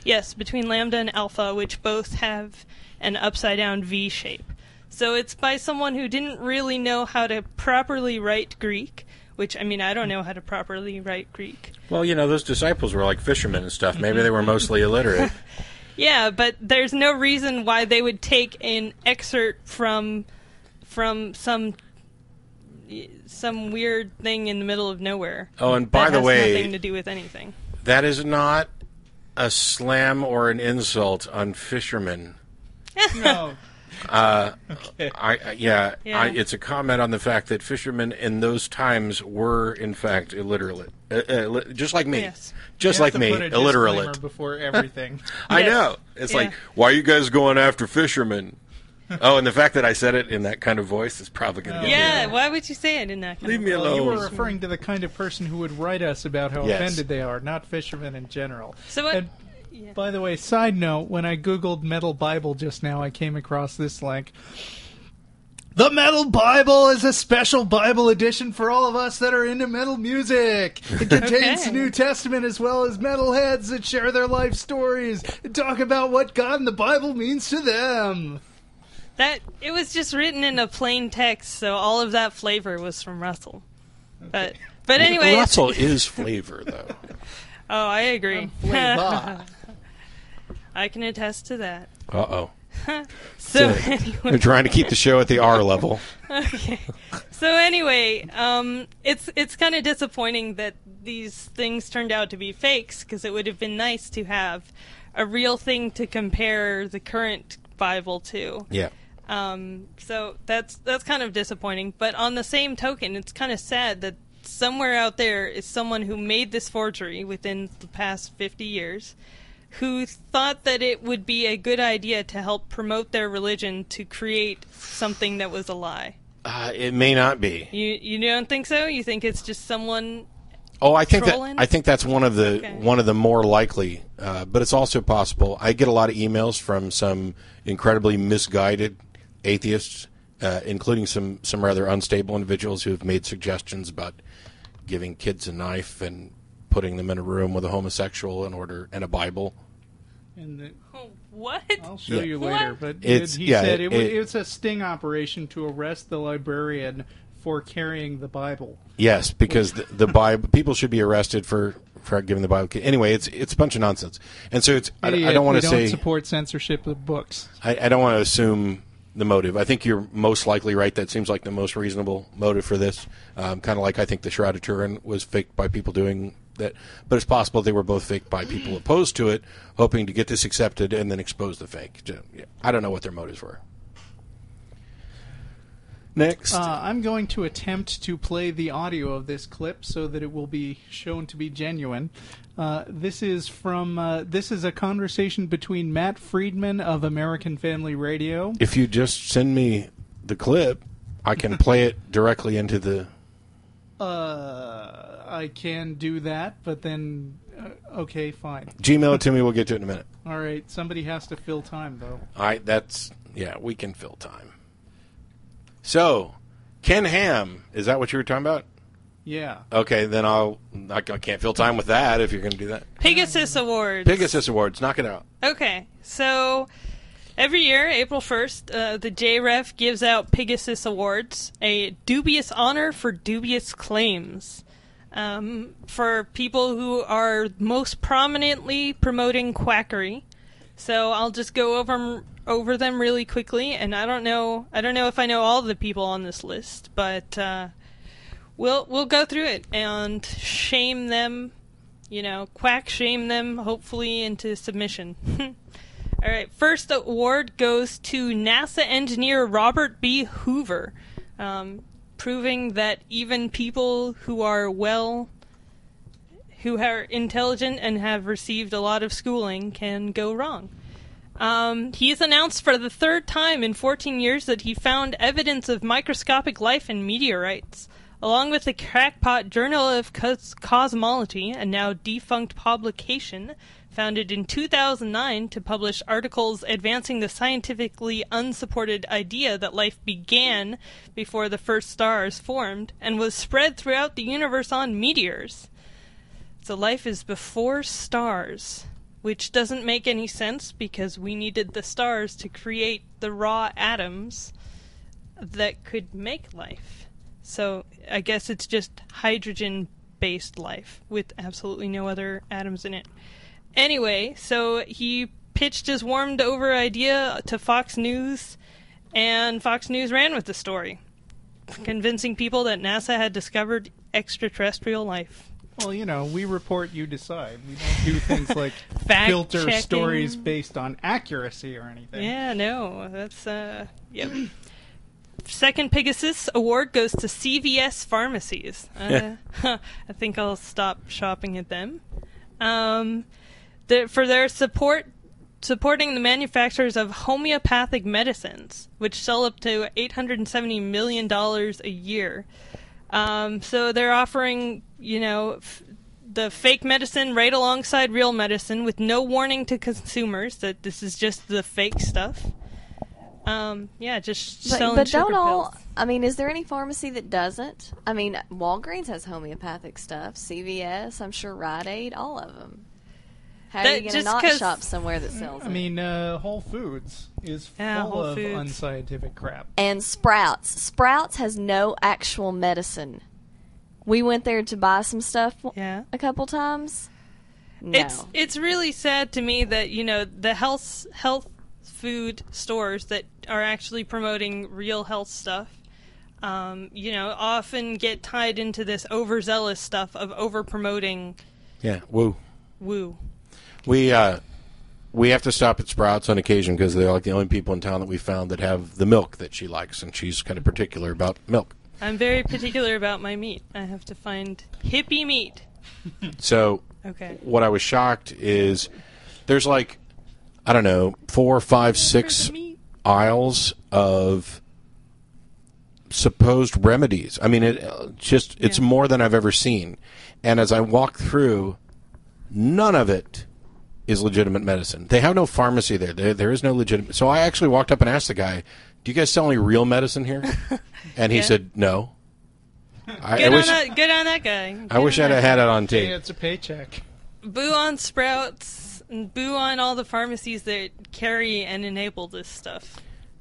Yes, between lambda and alpha, which both have an upside-down V shape. So it's by someone who didn't really know how to properly write Greek, which, I mean, I don't know how to properly write Greek. Well, those disciples were like fishermen and stuff. Maybe they were mostly illiterate. Yeah, but there's no reason why they would take an excerpt from some weird thing in the middle of nowhere. Oh, and by the way, that has nothing to do with anything. That is not a slam or an insult on fishermen. No. Okay. It's a comment on the fact that fishermen in those times were, in fact, illiterate, just like me. Yes. Just like me, illiterate. Before everything. I know. It's like, why are you guys going after fishermen? Oh, and the fact that I said it in that kind of voice is probably going to get me. Why would you say it in that kind Leave of me voice? alone. You were referring to the kind of person who would write us about how offended they are, not fishermen in general. So by the way, side note, when I Googled Metal Bible just now, I came across this link. The Metal Bible is a special Bible edition for all of us that are into metal music. It contains the New Testament as well as metalheads that share their life stories and talk about what God and the Bible means to them. It was just written in a plain text, so all of that flavor was from Russell. Okay. But anyway, Russell is flavor, though. Oh, I agree. Flavor. I can attest to that. Uh-oh. Anyway. They're trying to keep the show at the R level. Okay. So anyway, it's kind of disappointing that these things turned out to be fakes, because it would have been nice to have a real thing to compare the current Bible to. Yeah. So that's kind of disappointing. But on the same token, it's kind of sad that somewhere out there is someone who made this forgery within the past 50 years, who thought that it would be a good idea to help promote their religion to create something that was a lie. It may not be. You don't think so? You think it's just someone? Oh, I think that's one of the more likely, but it's also possible. I get a lot of emails from some incredibly misguided atheists, including some rather unstable individuals who have made suggestions about giving kids a knife and putting them in a room with a homosexual and a Bible. What? I'll show you later. But he said it's a sting operation to arrest the librarian for carrying the Bible. Yes, because the Bible, people should be arrested for giving the Bible. Anyway, it's a bunch of nonsense. And so I don't want to say... We don't support censorship of books. I don't want to assume the motive. I think you're most likely right. That seems like the most reasonable motive for this. Kind of like I think the Shroud of Turin was faked by people doing that. But it's possible they were both faked by people opposed to it, hoping to get this accepted and then expose the fake. I don't know what their motives were. Next. I'm going to attempt to play the audio of this clip so that it will be shown to be genuine. This is a conversation between Matt Friedman of American Family Radio. If you just send me the clip, I can play it directly into the... I can do that, but then... okay, fine. Gmail it to me, we'll get to it in a minute. All right, somebody has to fill time, though. We can fill time. So, Ken Ham, is that what you were talking about? Yeah. Okay, then I can't fill time with that if you're going to do that. Pegasus Awards. Pegasus Awards, knock it out. Okay, so every year, April 1st, the JREF gives out Pegasus Awards, a dubious honor for dubious claims, for people who are most prominently promoting quackery. So I'll just go over them really quickly, and I don't know if I know all the people on this list, but we'll go through it and shame them, quack shame them, hopefully into submission. All right, first award goes to NASA engineer Robert B. Hoover, proving that even people who are intelligent and have received a lot of schooling can go wrong. He's announced for the third time in 14 years that he found evidence of microscopic life in meteorites. along with the crackpot Journal of Cosmology, a now defunct publication founded in 2009 to publish articles advancing the scientifically unsupported idea that life began before the first stars formed and was spread throughout the universe on meteors. So life is before stars, which doesn't make any sense because we needed the stars to create the raw atoms that could make life. So I guess it's just hydrogen-based life with absolutely no other atoms in it. Anyway, so he pitched his warmed-over idea to Fox News, and Fox News ran with the story, convincing people that NASA had discovered extraterrestrial life. Well, you know, we report, you decide. We don't do things like filter Fact-checking. stories based on accuracy or anything. Yeah, no, that's, yep. Second Pegasus Award goes to CVS Pharmacies. I think I'll stop shopping at them. For their supporting the manufacturers of homeopathic medicines, which sell up to $870 million a year. So they're offering, you know, the fake medicine right alongside real medicine with no warning to consumers that this is just the fake stuff. Just selling but sugar don't all, pills. I mean, is there any pharmacy that doesn't? I mean, Walgreens has homeopathic stuff, CVS, I'm sure Rite Aid, all of them. How are you going to not shop somewhere that sells it? I mean, Whole Foods is full of unscientific crap. And Sprouts. Sprouts has no actual medicine. We went there to buy some stuff a couple times. No. It's really sad to me that, you know, the health food stores that are actually promoting real health stuff, you know, often get tied into this overzealous stuff of over-promoting. Yeah, woo. We have to stop at Sprouts on occasion because they're like the only people in town that we found that have the milk that she likes, and she's kind of particular about milk. I'm very particular about my meat. I have to find hippie meat. So, what I was shocked is there's like, I don't know, 4, 5, 6 aisles of supposed remedies. I mean, it's more than I've ever seen. And as I walked through, none of it is legitimate medicine. They have no pharmacy there. There is no legitimate. So I actually walked up and asked the guy, "Do you guys sell any real medicine here?" And he said, "No." Good on that guy. I wish I'd have had it on tape. Yeah, it's a paycheck. Boo on Sprouts, and boo on all the pharmacies that carry and enable this stuff.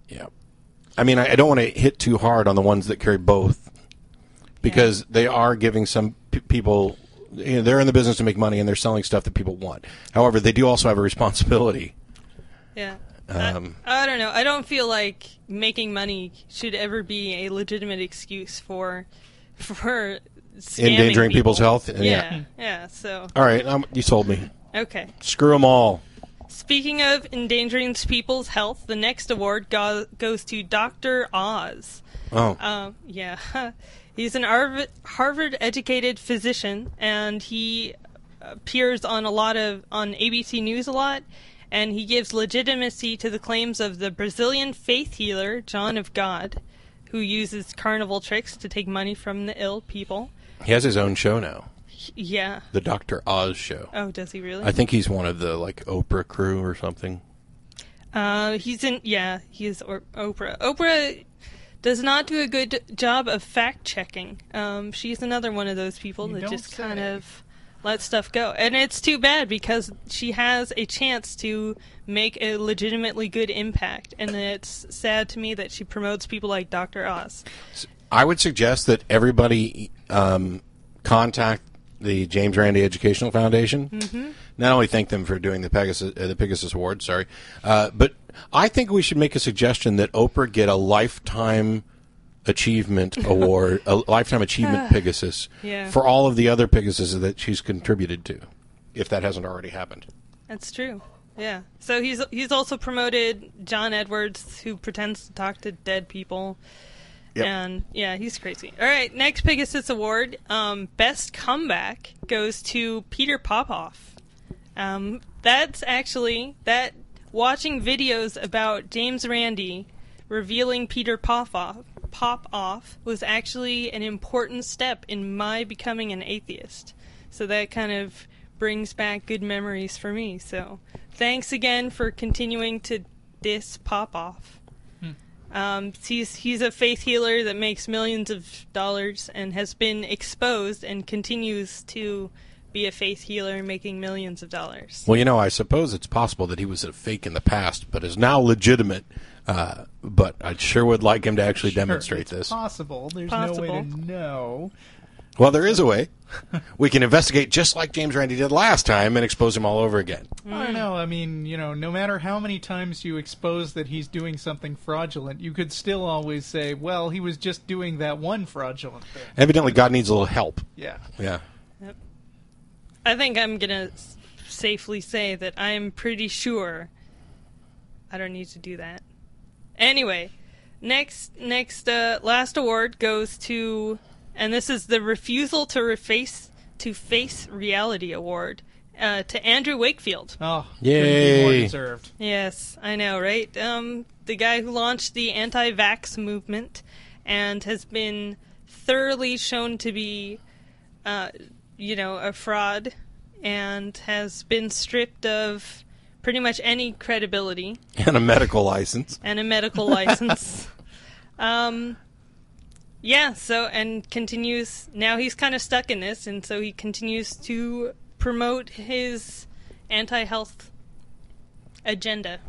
Yeah. I mean, I don't want to hit too hard on the ones that carry both because they are giving some people... You know, they're in the business to make money, and they're selling stuff that people want. However, they do also have a responsibility. Yeah. I don't know. I don't feel like making money should ever be a legitimate excuse for endangering people's health. Yeah. So. All right, you sold me. Okay. Screw them all. Speaking of endangering people's health, the next award goes to Dr. Oz. Oh. Yeah. He's an Harvard-educated physician, and he appears on ABC News a lot, and he gives legitimacy to the claims of the Brazilian faith healer, John of God, who uses carnival tricks to take money from the ill people. He has his own show now. Yeah. The Dr. Oz show. Oh, does he really? I think he's one of the, Oprah crew or something. He's Oprah. Oprah does not do a good job of fact-checking. She's another one of those people that just kind of let stuff go. And it's too bad because she has a chance to make a legitimately good impact. And it's sad to me that she promotes people like Dr. Oz. I would suggest that everybody contact the James Randi Educational Foundation. Mm-hmm. Not only thank them for doing the Pegasus Award, but I think we should make a suggestion that Oprah get a Lifetime Achievement Award, a Lifetime Achievement Pegasus, for all of the other Pegasuses that she's contributed to, if that hasn't already happened. That's true. Yeah. So he's also promoted John Edwards, who pretends to talk to dead people. Yep. And, yeah, he's crazy. All right, next Pegasus Award, Best Comeback, goes to Peter Popoff. That's actually, watching videos about James Randi revealing Peter Popoff pop off was actually an important step in my becoming an atheist. So that kind of brings back good memories for me. So thanks again for continuing to diss pop off. He's a faith healer that makes millions of dollars and has been exposed and continues to be a faith healer making millions of dollars. Well, I suppose it's possible that he was a fake in the past, but is now legitimate. But I sure would like him to actually demonstrate this. Possible. There's no way to know. Well, there is a way. We can investigate just like James Randi did last time and expose him all over again. I don't know. I mean, no matter how many times you expose that he's doing something fraudulent, you could still always say, well, he was just doing that one fraudulent thing. Evidently, God needs a little help. Yeah. Yeah. Yep. I think I'm going to safely say that I am pretty sure I don't need to do that. Anyway, last award goes to... And this is the Refusal to Face Reality Award to Andrew Wakefield. Oh, yay! More deserved. Yes, I know, right? The guy who launched the anti-vax movement and has been thoroughly shown to be, a fraud and has been stripped of pretty much any credibility. And a medical license. Yeah, and continues, now he's kind of stuck in this, and so he continues to promote his anti-health agenda.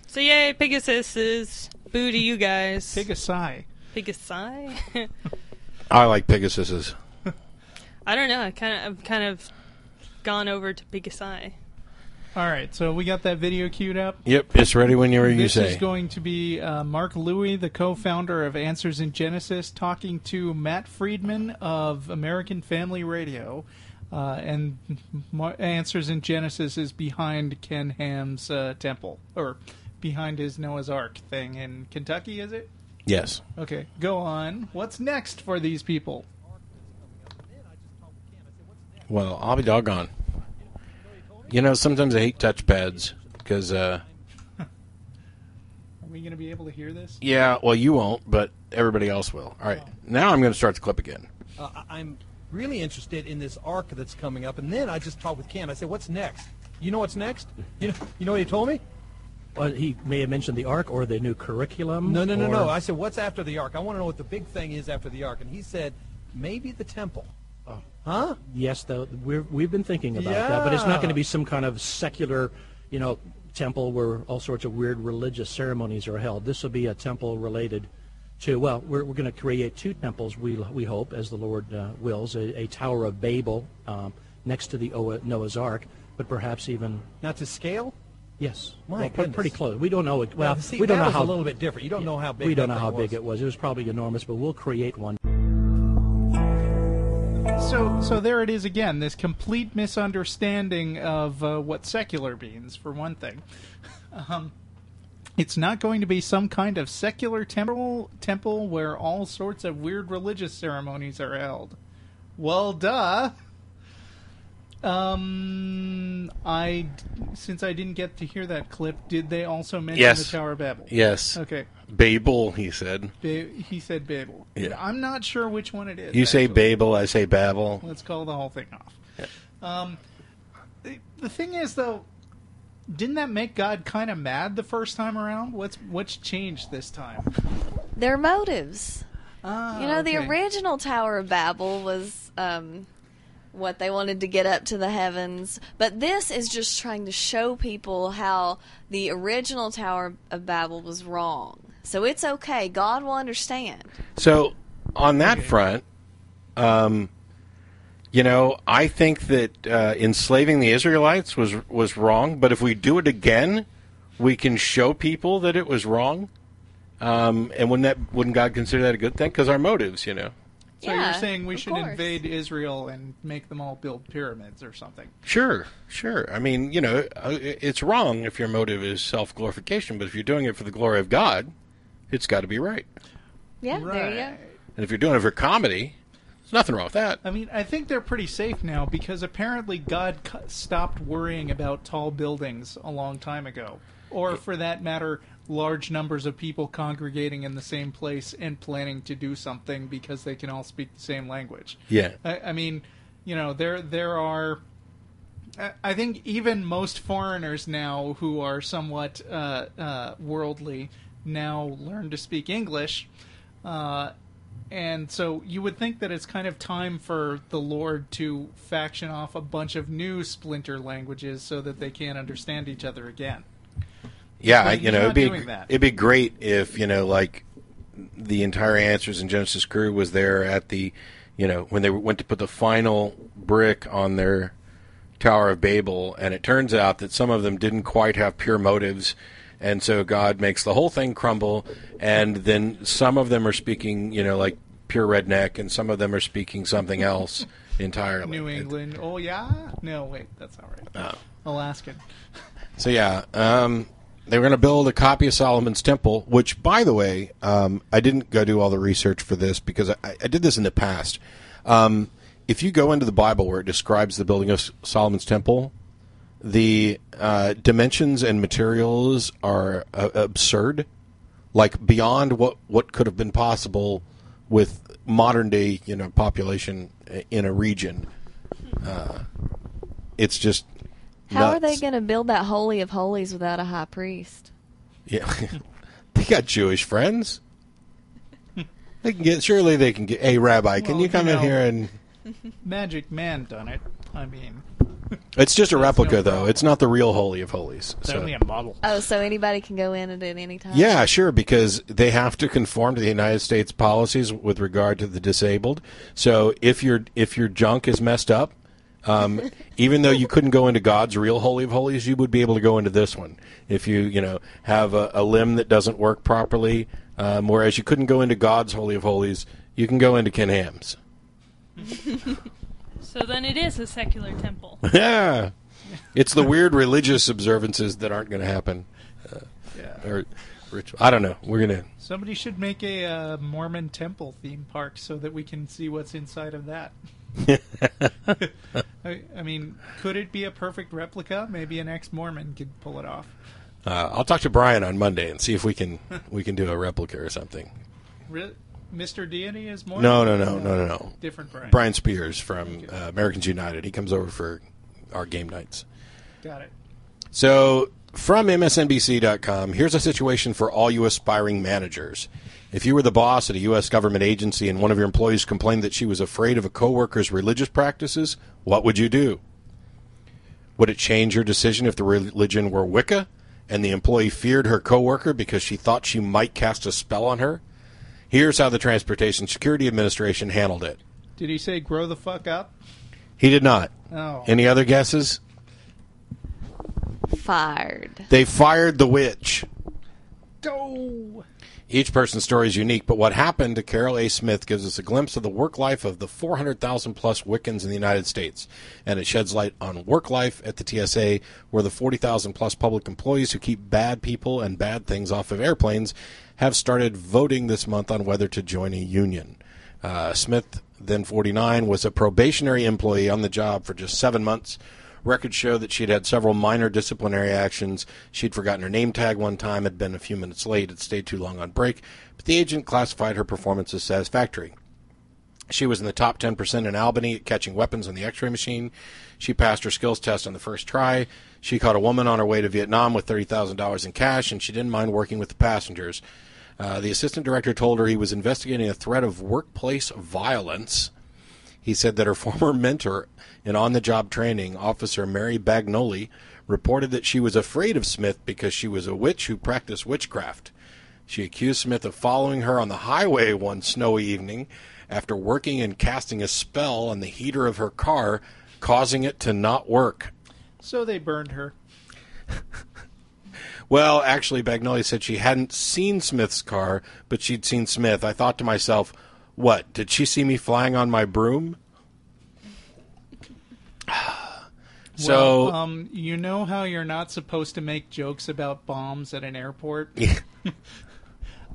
So yay, Pegasus, boo to you guys. Pegasi. I like Pegasuses. I don't know, I've kind of gone over to Pegasi. All right, so we got that video queued up. Yep, it's ready whenever you say. This is going to be Mark Louie, the co-founder of Answers in Genesis, talking to Matt Friedman of American Family Radio. And Answers in Genesis is behind Ken Ham's temple, or behind his Noah's Ark thing in Kentucky, is it? Yes. Okay, go on. What's next for these people? Well, I'll be doggone. Sometimes I hate touchpads because... Are we going to be able to hear this? Yeah, well, you won't, but everybody else will. All right, now I'm going to start the clip again. I'm really interested in this arc that's coming up, and then I just talked with Ken. I said, what's next? You know what's next? You know what he told me? Well, he may have mentioned the arc or the new curriculum. No. I said, what's after the ark? I want to know what the big thing is after the ark. And he said, maybe the temple. Huh? Yes, we've been thinking about that, but it's not going to be some kind of secular, temple where all sorts of weird religious ceremonies are held. This will be a temple related to, well, we're going to create two temples, we hope, as the Lord wills, a Tower of Babel next to the Noah's Ark, but perhaps even... Not to scale? Yes. My goodness. Pretty close. We don't know. Well, see, we don't know how... a little bit different. You don't know how big we don't know how big it was. It was probably enormous, but we'll create one. So there it is again, this complete misunderstanding of what secular means, for one thing. It's not going to be some kind of secular temple where all sorts of weird religious ceremonies are held. Well, duh. Since I didn't get to hear that clip, did they also mention the Tower of Babel? Yes. Okay. Babel, he said. He said Babel. Yeah. I'm not sure which one it is. You say Babel, I say Babel. Let's call the whole thing off. Yeah. The thing is, though, didn't that make God kind of mad the first time around? What's changed this time? Their motives. Okay. The original Tower of Babel was what they wanted to get up to the heavens, but this is just trying to show people how the original Tower of Babel was wrong. So it's okay. God will understand. So on that front, I think that enslaving the Israelites was wrong, but if we do it again, we can show people that it was wrong. And wouldn't God consider that a good thing? Because our motives, So you're saying we should invade Israel and make them all build pyramids or something? Sure. I mean, it's wrong if your motive is self-glorification, but if you're doing it for the glory of God, it's got to be right. Yeah, right. There you go. And if you're doing it for comedy, there's nothing wrong with that. I mean, I think they're pretty safe now because apparently God stopped worrying about tall buildings a long time ago. Or, for that matter, large numbers of people congregating in the same place and planning to do something because they can all speak the same language. Yeah. I mean, there are... I think even most foreigners now who are somewhat worldly now learn to speak English. And so you would think that it's kind of time for the Lord to faction off a bunch of new splinter languages so that they can't understand each other again. Yeah, it'd be great if, like the entire Answers in Genesis crew was there at the, when they went to put the final brick on their Tower of Babel, and it turns out that some of them didn't quite have pure motives, and so God makes the whole thing crumble, and then some of them are speaking, like pure redneck, and some of them are speaking something else entirely. New England. Oh, yeah? No, wait, that's not right. Oh. Alaskan. So, yeah, they were going to build a copy of Solomon's Temple, which, by the way, I didn't go do all the research for this because I did this in the past. If you go into the Bible where it describes the building of Solomon's Temple, the dimensions and materials are absurd, like beyond what could have been possible with modern day population in a region. It's just how nuts. are they going to build that Holy of Holies without a high priest? Yeah, they got Jewish friends. Surely they can get. Hey, Rabbi, can you come in here and? Magic Man done it. I mean, it's just a replica, though. It's not the real Holy of Holies. It's only a model. Oh, so anybody can go in at any time? Yeah, sure, because they have to conform to the United States policies with regard to the disabled. So if your junk is messed up, even though you couldn't go into God's real Holy of Holies, you would be able to go into this one. If you have a limb that doesn't work properly, whereas you couldn't go into God's Holy of Holies, you can go into Ken Ham's. So then it is a secular temple. Yeah. It's the weird religious observances that aren't going to happen. Or ritual. I don't know. We're going to... Somebody should make a Mormon temple theme park so that we can see what's inside of that. I mean, could it be a perfect replica? Maybe an ex-Mormon could pull it off. I'll talk to Brian on Monday and see if we can do a replica or something. Really? Mr. Deity is Mormon? No. Different Brian. Brian Spears from Americans United. He comes over for our game nights. Got it. So, from MSNBC.com, here's a situation for all you aspiring managers. If you were the boss at a U.S. government agency and one of your employees complained that she was afraid of a coworker's religious practices, what would you do? Would it change your decision if the religion were Wicca and the employee feared her coworker because she thought she might cast a spell on her? Here's how the Transportation Security Administration handled it. Did he say grow the fuck up? He did not. Oh. Any other guesses? Fired. They fired the witch. Oh. Each person's story is unique, but what happened to Carol A. Smith gives us a glimpse of the work life of the 400,000-plus Wiccans in the United States, and it sheds light on work life at the TSA, where the 40,000-plus public employees who keep bad people and bad things off of airplanes have started voting this month on whether to join a union. Smith, then 49, was a probationary employee on the job for just 7 months. Records show that she'd had several minor disciplinary actions. She'd forgotten her name tag one time, had been a few minutes late, had stayed too long on break, but the agent classified her performance as satisfactory. She was in the top 10% in Albany at catching weapons on the x-ray machine. She passed her skills test on the first try. She caught a woman on her way to Vietnam with $30,000 in cash, and she didn't mind working with the passengers. The assistant director told her he was investigating a threat of workplace violence. He said that her former mentor in on-the-job training, Officer Mary Bagnoli, reported that she was afraid of Smith because she was a witch who practiced witchcraft. She accused Smith of following her on the highway one snowy evening after working and casting a spell on the heater of her car, causing it to not work. So they burned her. Well, actually, Bagnoli said she hadn't seen Smith's car, but she'd seen Smith. I thought to myself, what, did she see me flying on my broom? So, well, you know how you're not supposed to make jokes about bombs at an airport? Yeah.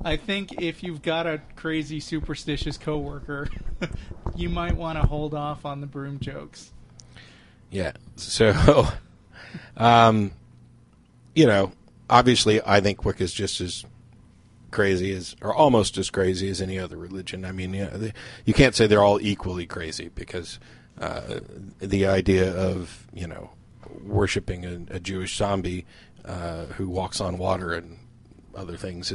I think if you've got a crazy, superstitious coworker, you might want to hold off on the broom jokes. Yeah. So, you know, obviously, I think Wicca is just as crazy as, or almost as crazy as any other religion. I mean, you can't say they're all equally crazy, because the idea of, worshiping a Jewish zombie who walks on water and other things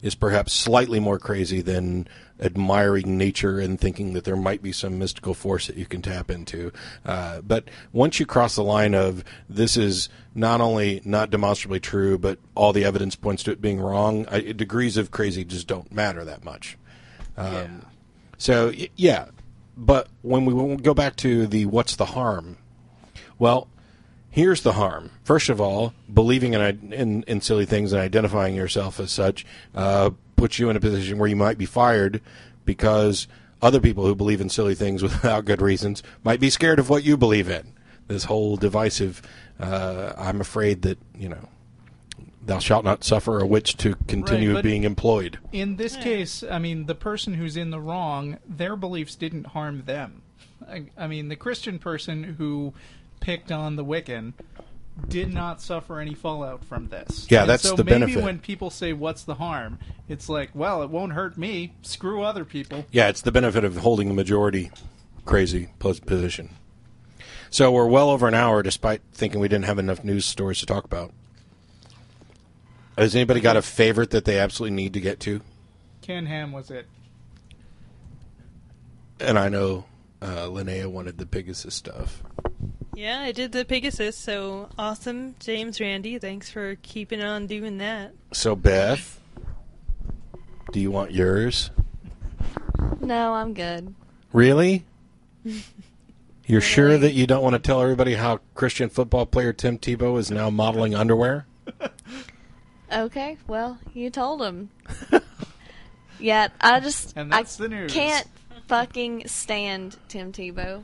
is perhaps slightly more crazy than admiring nature and thinking that there might be some mystical force that you can tap into. But once you cross the line of this is not only not demonstrably true, but all the evidence points to it being wrong, degrees of crazy just don't matter that much. So, yeah. But when we go back to the what's the harm, well, here's the harm. First of all, believing in silly things and identifying yourself as such puts you in a position where you might be fired, because other people who believe in silly things without good reasons might be scared of what you believe in. This whole divisive, I'm afraid that, thou shalt not suffer a witch to continue being employed. In this case, I mean, the person who's in the wrong, their beliefs didn't harm them. I mean, the Christian person who picked on the Wiccan did not suffer any fallout from this. Yeah, that's the benefit. So maybe when people say, what's the harm? It's like, well, it won't hurt me. Screw other people. Yeah, it's the benefit of holding the majority crazy position. So we're well over an hour, despite thinking we didn't have enough news stories to talk about. Has anybody got a favorite that they absolutely need to get to? Ken Ham was it. And I know Linnea wanted the Pegasus stuff. Yeah, I did the Pegasus, so awesome. James Randi, thanks for keeping on doing that. So, Beth, do you want yours? No, I'm good. Really? You're sure that you don't want to tell everybody how Christian football player Tim Tebow is now modeling underwear? Okay, well, you told him. Yeah, I the news. Can't fucking stand Tim Tebow.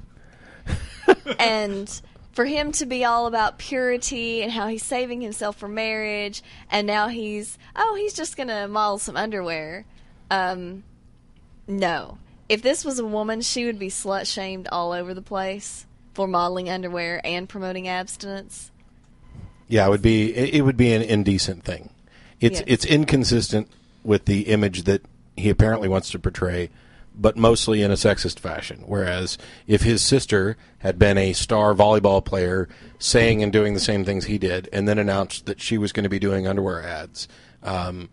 And for him to be all about purity and how he's saving himself for marriage, and now he's just going to model some underwear. No. If this was a woman, she would be slut-shamed all over the place for modeling underwear and promoting abstinence. Yeah, it would be an indecent thing. It's inconsistent with the image that he apparently wants to portray, but mostly in a sexist fashion. Whereas if his sister had been a star volleyball player saying and doing the same things he did, and then announced that she was going to be doing underwear ads, I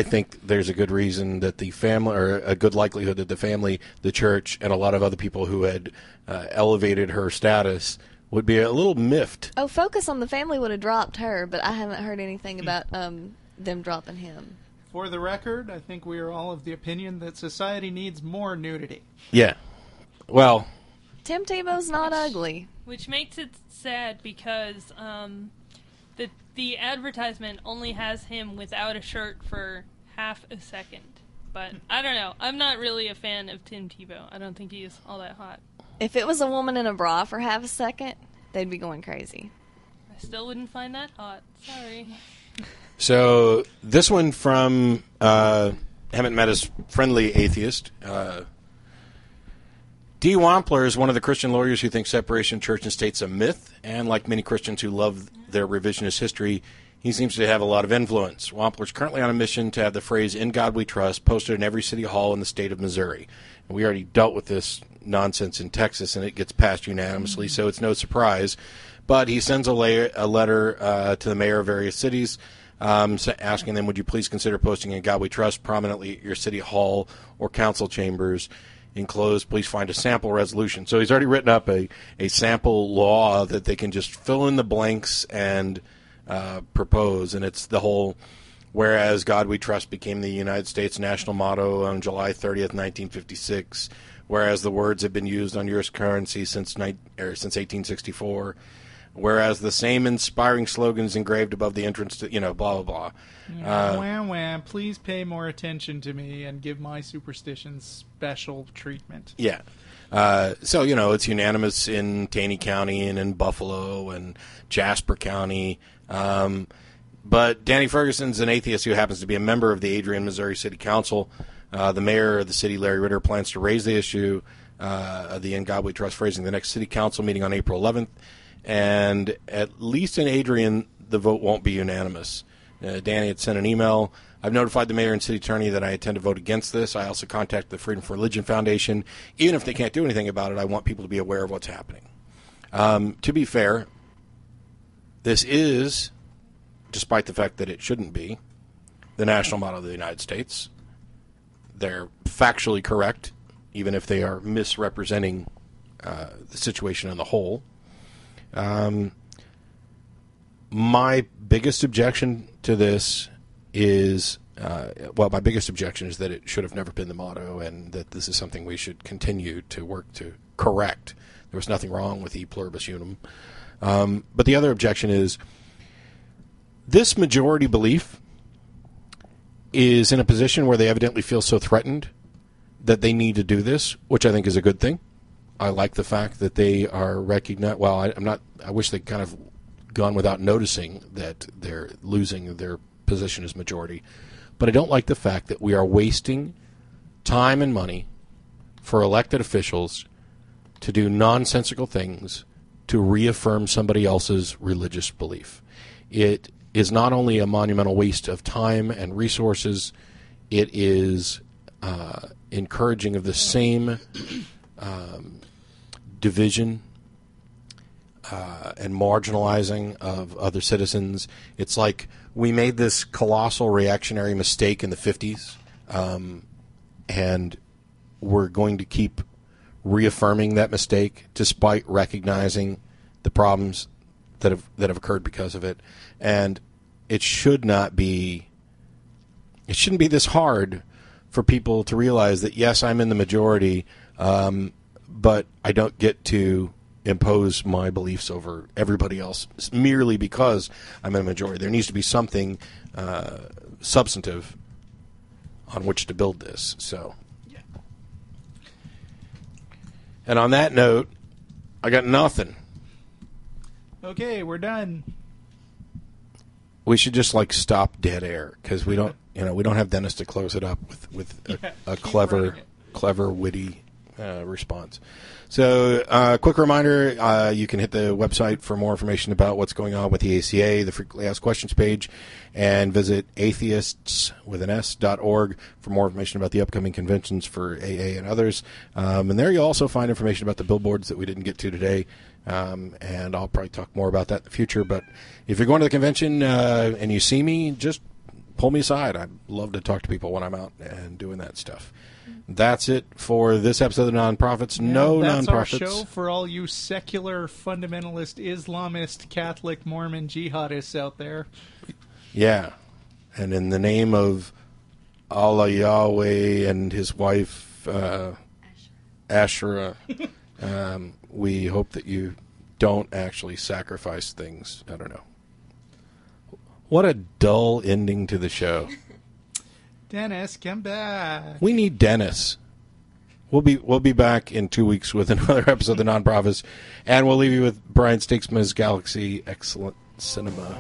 think there's a good reason that the family, or a good likelihood that the family, the church, and a lot of other people who had elevated her status would be a little miffed. Oh, Focus on the Family would have dropped her, but I haven't heard anything about them dropping him. For the record, I think we are all of the opinion that society needs more nudity. Yeah. Well, Tim Tebow's not ugly. Which makes it sad, because the advertisement only has him without a shirt for half a second. But I don't know. I'm not really a fan of Tim Tebow. I don't think he is all that hot. If it was a woman in a bra for half a second, they'd be going crazy. I still wouldn't find that hot. Sorry. So this one from Hammett Metta's Friendly Atheist. D. Wampler is one of the Christian lawyers who thinks separation of church and state's a myth, and like many Christians who love their revisionist history, he seems to have a lot of influence. Wampler is currently on a mission to have the phrase "In God We Trust" posted in every city hall in the state of Missouri. And we already dealt with this nonsense in Texas, and it gets passed unanimously, so it's no surprise. But he sends a letter to the mayor of various cities, asking them, would you please consider posting "In God We Trust" prominently at your city hall or council chambers. Enclosed, please find a sample resolution. So he's already written up a sample law that they can just fill in the blanks and propose. And it's the whole, whereas God We Trust became the United States national motto on July 30th, 1956, whereas the words have been used on U.S. currency since 1864, whereas the same inspiring slogan is engraved above the entrance to, blah, blah, blah. Wham, please pay more attention to me and give my superstitions special treatment. Yeah. So, it's unanimous in Taney County and in Buffalo and Jasper County. But Danny Ferguson's an atheist who happens to be a member of the Adrian, Missouri City Council. The mayor of the city, Larry Ritter, plans to raise the issue of the "In God We Trust" phrasing the next city council meeting on April 11th. And at least in Adrian, the vote won't be unanimous. Danny had sent an email. I've notified the mayor and city attorney that I intend to vote against this. I also contacted the Freedom for Religion Foundation. Even if they can't do anything about it, I want people to be aware of what's happening. To be fair, this is, despite the fact that it shouldn't be, the national motto of the United States. They're factually correct, even if they are misrepresenting the situation in the whole. My biggest objection to this is, my biggest objection is that it should have never been the motto, and that this is something we should continue to work to correct. There was nothing wrong with E Pluribus Unum. But the other objection is, this majority belief is in a position where they evidently feel so threatened that they need to do this, which I think is a good thing. I like the fact that they are recognized. Well, I wish they'd kind of gone without noticing that they're losing their position as majority. But I don't like the fact that we are wasting time and money for elected officials to do nonsensical things to reaffirm somebody else's religious belief. It is not only a monumental waste of time and resources, it is encouraging of the same division and marginalizing of other citizens. It's like we made this colossal reactionary mistake in the 50s, and we're going to keep reaffirming that mistake despite recognizing the problems that have occurred because of it. And it shouldn't be this hard for people to realize that, yes, I'm in the majority, but I don't get to impose my beliefs over everybody else merely because I'm in a majority. There needs to be something substantive on which to build this. So, yeah. And on that note, I got nothing. Okay, we're done. We should just stop dead air because we don't have Dennis to close it up with a clever, witty response. So, quick reminder, you can hit the website for more information about what's going on with the ACA, the Frequently Asked Questions page, and visit atheists.org for more information about the upcoming conventions for AA and others. And there you'll also find information about the billboards that we didn't get to today. And I'll probably talk more about that in the future. But if you're going to the convention and you see me, just pull me aside. I'd love to talk to people when I'm out and doing that stuff. That's it for this episode of Non-Profits. That's our show for all you secular, fundamentalist, Islamist, Catholic, Mormon, jihadists out there. Yeah. And in the name of Allah Yahweh and his wife, Asherah, we hope that you don't actually sacrifice things. I don't know. What a dull ending to the show. Dennis, come back. We need Dennis. We'll be back in 2 weeks with another episode of the Non-Profits, and we'll leave you with Brian Steiksma's Galaxy Excellent Cinema.